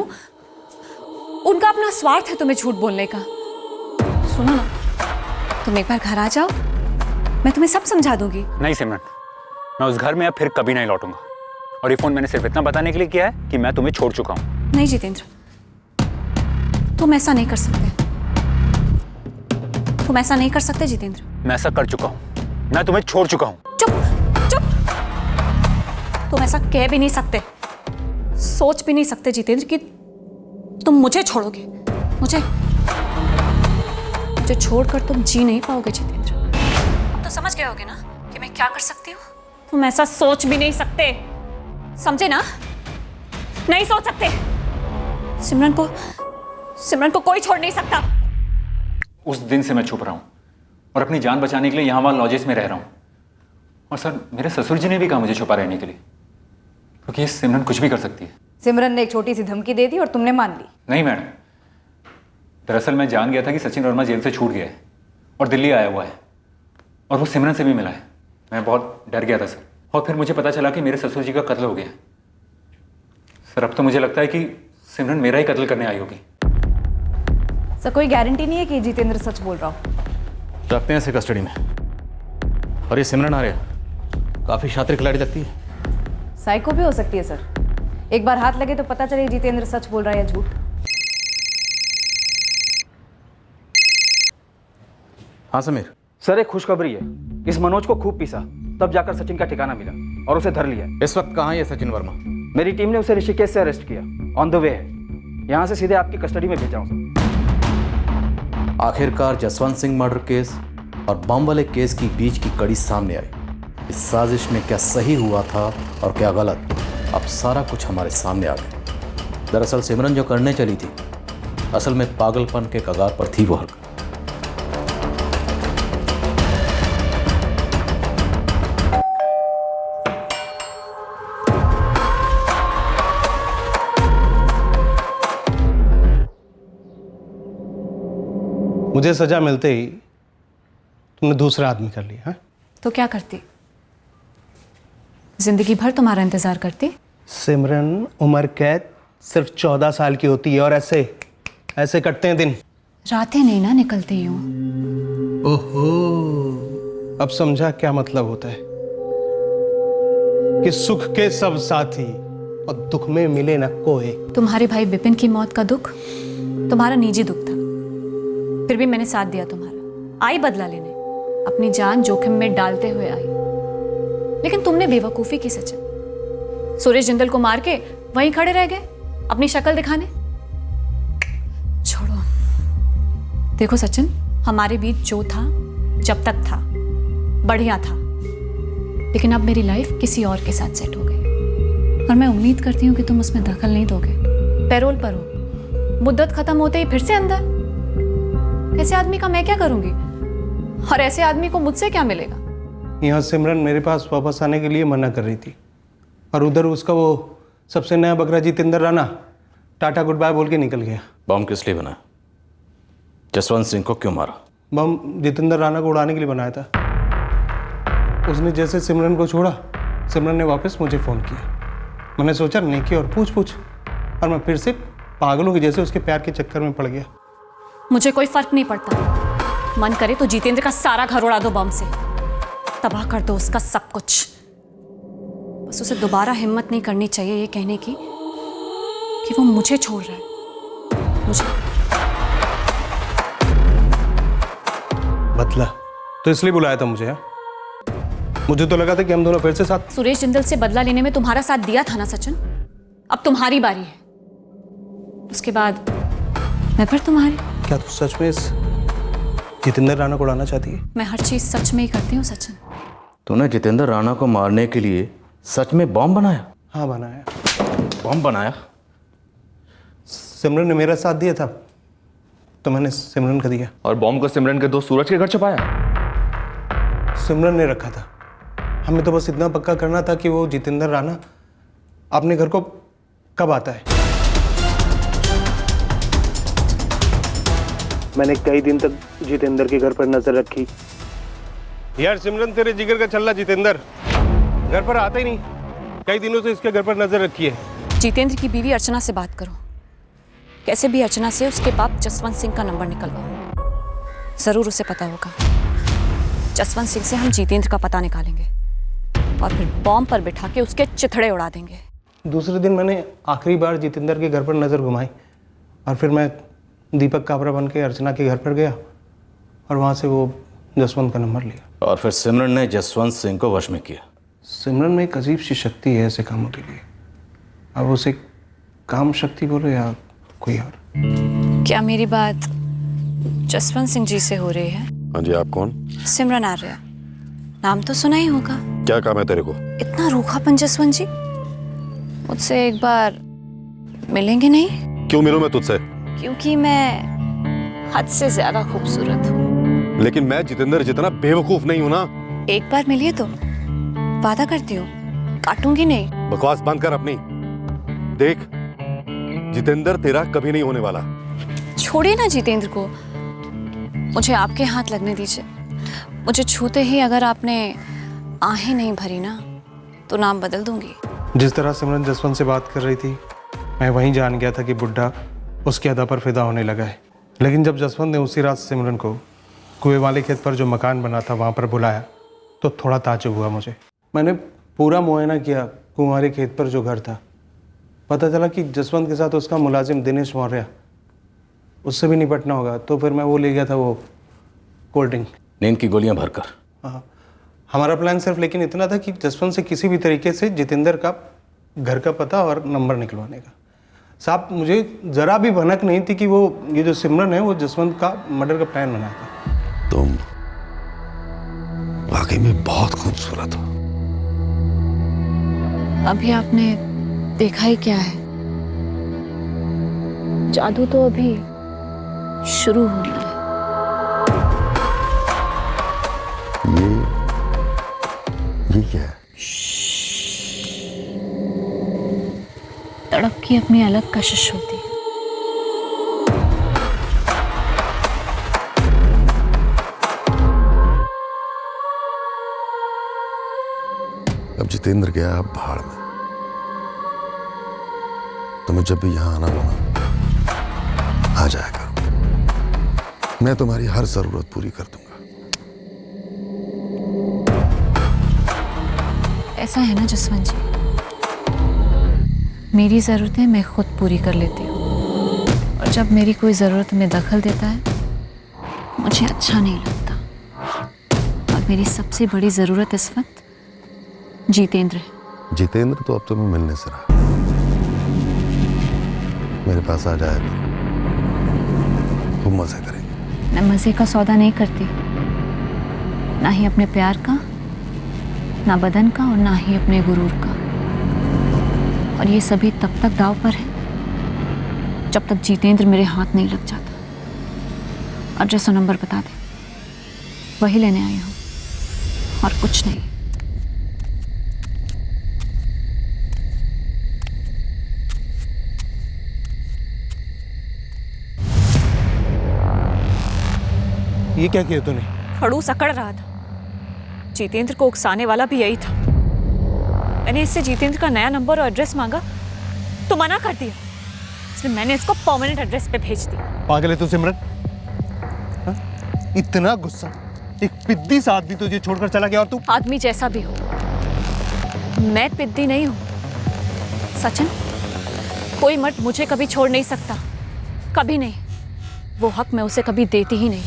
उनका अपना स्वार्थ है तुम्हें झूठ बोलने का। सुनो ना, तुम एक बार घर आ जाओ, मैं तुम्हें सब समझा दूंगी। नहीं सिमरन, मैं उस घर में अब फिर कभी नहीं लौटूंगा, और ये फोन मैंने सिर्फ इतना बताने के लिए किया है कि मैं तुम्हें छोड़ चुका हूँ। नहीं जितेंद्र, तुम ऐसा नहीं कर सकते। तुम ऐसा नहीं कर सकते जितेंद्र। मैं ऐसा कर चुका हूँ, मैं तुम्हें छोड़ चुका हूँ। तुम ऐसा कह भी नहीं सकते, सोच भी नहीं सकते जितेंद्र कि तुम मुझे छोड़ोगे। मुझे छोड़कर तुम जी नहीं पाओगे जितेंद्र। अब तो समझ गए होगे ना कि मैं क्या कर सकती हूँ। तुम ऐसा सोच भी नहीं सकते, समझे ना? नहीं सोच सकते। सिमरन को कोई छोड़ नहीं सकता। उस दिन से मैं छुप रहा हूँ, और अपनी जान बचाने के लिए यहाँ वहाँ लॉजेस में रह रहा हूँ। और सर, मेरे ससुर जी ने भी कहा मुझे छुपा रहने के लिए, क्योंकि सिमरन कुछ भी कर सकती है। सिमरन ने एक छोटी सी धमकी दे दी और तुमने मान ली? नहीं मैडम, दरअसल मैं जान गया था कि सचिन वर्मा जेल से छूट गया है और दिल्ली आया हुआ है, और वो सिमरन से भी मिला है। मैं बहुत डर गया था सर, और फिर मुझे पता चला कि मेरे ससुर जी का कत्ल हो गया। सर, अब तो मुझे लगता है कि सिमरन मेरा ही कत्ल करने आई होगी। सर, कोई गारंटी नहीं है कि जितेंद्र सच बोल रहा हो। रखते हैं इसे कस्टडी में। और ये सिमरन आर्य काफी शातिर खिलाड़ी लगती है। साइको भी हो सकती है सर, एक बार हाथ लगे तो पता चले जितेंद्र सच बोल रहा है या झूठ। हाँ समीर। सर, एक खुशखबरी है, इस मनोज को खूब पीसा, तब जाकर सचिन का ठिकाना मिला और उसे धर लिया। इस वक्त कहाँ है सचिन वर्मा? मेरी टीम ने उसे ऋषिकेश से अरेस्ट किया, ऑन द वे है। यहाँ से सीधे आपकी कस्टडी में भेजा हूँ सर। आखिरकार जसवंत सिंह मर्डर केस और बम वाले केस की बीच की कड़ी सामने आई। इस साजिश में क्या सही हुआ था और क्या गलत, अब सारा कुछ हमारे सामने आ गया। दरअसल सिमरन जो करने चली थी, असल में पागलपन के कगार पर थी वो हरकत। मुझे सजा मिलते ही तुमने दूसरा आदमी कर लिया। हाँ? तो क्या करती? जिंदगी भर तुम्हारा इंतजार करती? सिमरन, उम्र कैद सिर्फ 14 साल की होती है, और ऐसे कटते हैं दिन। रातें नहीं ना निकलती यूं। ओहो, अब समझा क्या मतलब होता है कि सुख के सब साथी और दुख में मिले न कोई। तुम्हारे भाई विपिन की मौत का दुख तुम्हारा निजी दुख था, फिर भी मैंने साथ दिया तुम्हारा। आई बदला लेने, अपनी जान जोखिम में डालते हुए आई, लेकिन तुमने बेवकूफी की सचिन। सुरेश जिंदल को मार के वहीं खड़े रह गए अपनी शक्ल दिखाने। छोड़ो। देखो सचिन, हमारे बीच जो था जब तक था बढ़िया था, लेकिन अब मेरी लाइफ किसी और के साथ सेट हो गई, और मैं उम्मीद करती हूँ कि तुम उसमें दखल नहीं दोगे। पैरोल पर हो, मुद्दत खत्म होते ही फिर से अंदर। ऐसे आदमी का मैं क्या करूंगी, और ऐसे आदमी को मुझसे क्या मिलेगा? यहाँ सिमरन मेरे पास वापस आने के लिए मना कर रही थी, और उधर उसका वो सबसे नया बकरा Jitendra Rana tata good bye बोल के निकल गया। बम किस लिए बना? जसवंत सिंह को क्यों मारा? बम जितेंद्र राणा को उड़ाने के लिए बनाया था। उसने जैसे सिमरन को छोड़ा, सिमरन ने वापस मुझे फ़ोन किया। मैंने सोचा नेकी और पूछ और मैं फिर से पागलों की जैसे उसके प्यार के चक्कर में पड़ गया। मुझे कोई फर्क नहीं पड़ता। मन करे तो जितेंद्र का सारा घर उड़ा दो बम से, तबाह कर दो उसका सब कुछ। बस उसे दोबारा हिम्मत नहीं करनी चाहिए ये कहने की कि वो मुझे छोड़ रहा है। मुझे बदला तो इसलिए बुलाया था मुझे? मुझे तो लगा था कि हम दोनों फिर से साथ। सुरेश जिंदल से बदला लेने में तुम्हारा साथ दिया था ना सचिन, अब तुम्हारी बारी है। उसके बाद मैं फिर तुम्हारी। क्या तू सच में इस जितेंद्र राणा को उड़ाना चाहती है? मैं हर चीज सच में ही करती हूँ सचिन। तूने जितेंद्र राणा को मारने के लिए सच में बॉम्ब बनाया? हाँ बनाया। बॉम्ब बनाया? सिमरन ने मेरा साथ दिया था तो मैंने सिमरन का दिया। और बॉम्ब को सिमरन के दोस्त सूरज के घर छुपाया? सिमरन ने रखा था। हमें तो बस इतना पक्का करना था कि वो जितेंद्र राणा अपने घर को कब आता है। मैंने कई दिन तक जितेंद्र के घर पर नजर रखी। यार सिमरन तेरे जिगर का छल्ला जितेंद्र घर पर आता ही नहीं। कई दिनों से इसके घर पर नजर रखी है। जितेंद्र की बीवी अर्चना से बात करो, कैसे भी अर्चना से उसके बाप जसवंत सिंह का नंबर निकलवाओ। जरूर उसे पता होगा। जसवंत सिंह से हम जितेंद्र का पता निकालेंगे और फिर बॉम्ब पर बिठा के उसके चिथड़े उड़ा देंगे। दूसरे दिन मैंने आखिरी बार जितेंद्र के घर पर नजर घुमाई और फिर मैं दीपक काबरा बन के अर्चना के घर पर गया और वहाँ से वो जसवंत का नंबर लिया। और फिर सिमरन ने जसवंत सिंह को वश में किया। सिमरन में एक अजीब सी शक्ति है ऐसे कामों के लिए। अब उसे काम शक्ति बोलो या कोई और। क्या मेरी बात जसवंत सिंह जी से हो रही है? हाँ जी, आप कौन? सिमरन आर्य, नाम तो सुना ही होगा। क्या काम है तेरे को? इतना रूखापन जसवंत जी, मुझसे एक बार मिलेंगे नहीं? क्यों मिलूं मैं तुझसे? क्योंकि मैं हद से ज्यादा खूबसूरत हूँ। लेकिन मैं जितेंद्र जितना बेवकूफ नहीं हूं ना। एक बार मिलिए तो वादा करती हूँ, काटूंगी नहीं। बकवास बंद कर अपनी। देख, जितेंद्र तेरा कभी नहीं होने वाला। छोड़िए ना जितेंद्र को, मुझे आपके हाथ लगने दीजिए। मुझे छूते ही अगर आपने आहें नहीं भरी ना तो नाम बदल दूंगी। जिस तरह सिमरन जसवंत से बात कर रही थी, मैं वहीं जान गया था कि बुड्ढा उसकी अदा पर फिदा होने लगा है। लेकिन जब जसवंत ने उसी रात सिमरन को कुएं वाले खेत पर जो मकान बना था वहाँ पर बुलाया तो थोड़ा ताज्जुब हुआ मुझे। मैंने पूरा मुआयना किया कुंवारी खेत पर जो घर था। पता चला कि जसवंत के साथ उसका मुलाजिम दिनेश मौर्य, उससे भी निपटना होगा। तो फिर मैं वो ले गया था, वो कोल्ड ड्रिंक, नींद की गोलियां भरकर। हाँ, हमारा प्लान सिर्फ लेकिन इतना था कि जसवंत से किसी भी तरीके से जितेंद्र का घर का पता और नंबर निकलवाने का। साहब, मुझे ज़रा भी भनक नहीं थी कि वो ये जो सिमरन है वो जसवंत का मर्डर का प्लान बनाया था। तुम वाकई में बहुत खूबसूरत हो। अभी आपने देखा ही क्या है, जादू तो अभी शुरू होना है। ये क्या है? तड़प की अपनी अलग कशिश होती है। अब जितेंद्र गया अब भाड़ में, तो मैं जब भी यहां आना हो ना, आ जाया करो। मैं तुम्हारी हर जरूरत पूरी कर दूंगा। ऐसा है ना जसवंत जी, मेरी ज़रूरतें मैं खुद पूरी कर लेती हूँ और जब मेरी कोई ज़रूरत में दखल देता है मुझे अच्छा नहीं लगता। और मेरी सबसे बड़ी ज़रूरत इस वक्त जितेंद्र है। जितेंद्र तो अब तुम्हें मिलने से रहा। मेरे पास आ जाएगा, खूब मजे करेंगे। मैं मज़े का सौदा नहीं करती, ना ही अपने प्यार का, ना बदन का और ना ही अपने गुरूर का। और ये सभी तब तक दाव पर है जब तक जितेंद्र मेरे हाथ नहीं लग जाता। एड्रेस और नंबर बता दे, वही लेने आई हूँ और कुछ नहीं। ये क्या किया तूने? खड़ूस अकड़ रहा था, जितेंद्र को उकसाने वाला भी यही था। मैंने इससे जितेंद्र का नया नंबर और एड्रेस मांगा तो मना कर दिया, इसलिए मैंने इसको परमानेंट एड्रेस पे भेज दिया। पागल है तू सिमरन? हा? इतना गुस्सा, एक पिद्दी सा आदमी तुझे छोड़कर चला गया और तू। आदमी जैसा भी हो, मैं पिद्दी नहीं हूं सचिन। कोई मर्द मुझे कभी छोड़ नहीं सकता, कभी नहीं। वो हक मैं उसे कभी देती ही नहीं।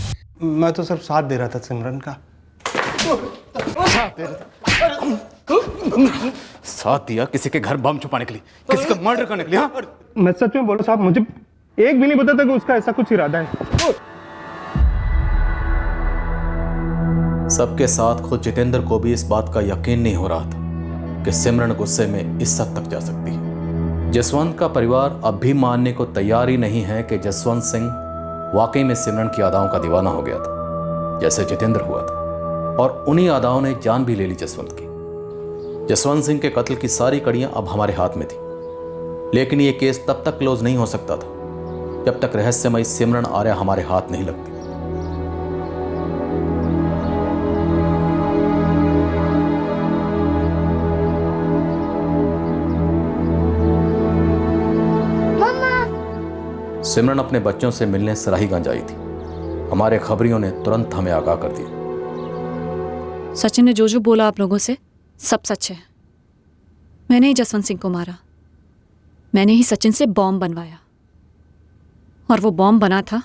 मैं तो सिर्फ साथ दे रहा था सिमरन का। साथ दिया किसी के घर बम छुपाने के लिए, किसी का मर्डर करने के लिए? हाँ? मैं सच में बोलो साहब, मुझे एक भी नहीं पता था कि उसका ऐसा कुछ इरादा है। सबके साथ खुद जितेंद्र को भी इस बात का यकीन नहीं हो रहा था कि सिमरन गुस्से में इस हद तक जा सकती है। जसवंत का परिवार अब भी मानने को तैयार ही नहीं है कि जसवंत सिंह वाकई में सिमरन की अदाओं का दीवाना हो गया था, जैसे जितेंद्र हुआ था, और उन्हीं अदाओं ने जान भी ले ली जसवंत की। जसवंत सिंह के कत्ल की सारी कड़ियां अब हमारे हाथ में थी, लेकिन यह केस तब तक क्लोज नहीं हो सकता था जब तक रहस्यमयी सिमरन आर्या हमारे हाथ नहीं लगती। सिमरन अपने बच्चों से मिलने सराहीगंज आई थी। हमारे खबरियों ने तुरंत हमें आगाह कर दिया। सचिन ने जो बोला आप लोगों से सब सच है। मैंने ही जसवंत सिंह को मारा, मैंने ही सचिन से बॉम्ब बनवाया, और वो बॉम्ब बना था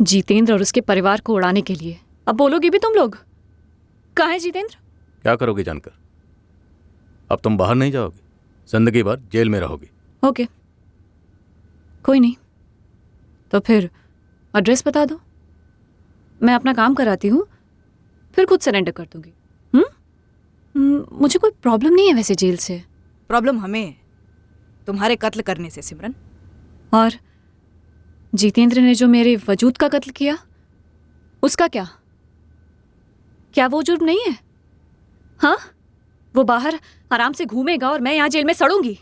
जितेंद्र और उसके परिवार को उड़ाने के लिए। अब बोलोगे भी तुम लोग? कहाँ है जितेंद्र? क्या करोगे जानकर? अब तुम बाहर नहीं जाओगे, जिंदगी भर जेल में रहोगी। ओके, कोई नहीं, तो फिर एड्रेस बता दो, मैं अपना काम कराती हूँ, फिर खुद सरेंडर कर दूंगी। मुझे कोई प्रॉब्लम नहीं है वैसे जेल से। प्रॉब्लम हमें है तुम्हारे कत्ल करने से सिमरन। और जितेंद्र ने जो मेरे वजूद का कत्ल किया, उसका क्या? क्या वो जुर्म नहीं है? हाँ, वो बाहर आराम से घूमेगा और मैं यहाँ जेल में सड़ूंगी।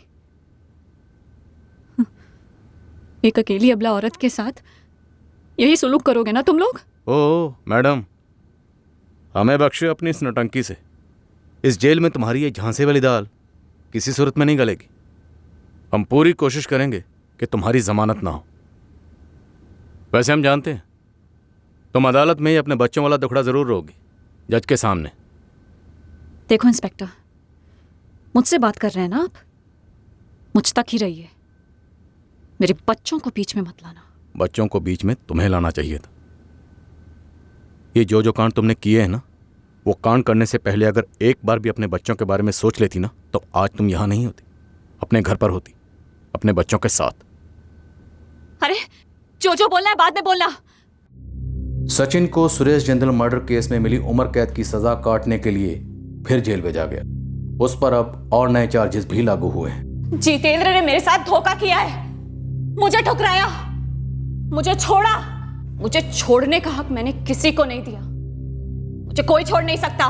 एक अकेली अबला औरत के साथ यही सुलूक करोगे ना तुम लोग? ओ मैडम, हमें बख्शे अपनी इस नौटंकी से। इस जेल में तुम्हारी ये झांसे वाली दाल किसी सूरत में नहीं गलेगी। हम पूरी कोशिश करेंगे कि तुम्हारी जमानत ना हो। वैसे हम जानते हैं तुम अदालत में ही अपने बच्चों वाला दुखड़ा जरूर रोगी, जज के सामने। देखो इंस्पेक्टर, मुझसे बात कर रहे हैं ना आप, मुझ तक ही रहिए, मेरे बच्चों को बीच में मत लाना। बच्चों को बीच में तुम्हें लाना चाहिए था। ये जो कांड तुमने किए हैं ना, वो कांड करने से पहले अगर एक बार भी अपने बच्चों के बारे में सोच लेती ना, तो आज तुम यहां नहीं होती, अपने घर पर होती, अपने बच्चों के साथ। अरे जो बोलना है बाद में बोलना। सचिन को सुरेश जिंदल मर्डर केस में मिली उम्र कैद की सजा काटने के लिए फिर जेल भेजा गया। उस पर अब और नए चार्जेस भी लागू हुए हैं। जितेंद्र ने मेरे साथ धोखा किया है, मुझे ठुकराया, मुझे छोड़ा। मुझे छोड़ने का हक मैंने किसी को नहीं दिया, मुझे कोई छोड़ नहीं सकता।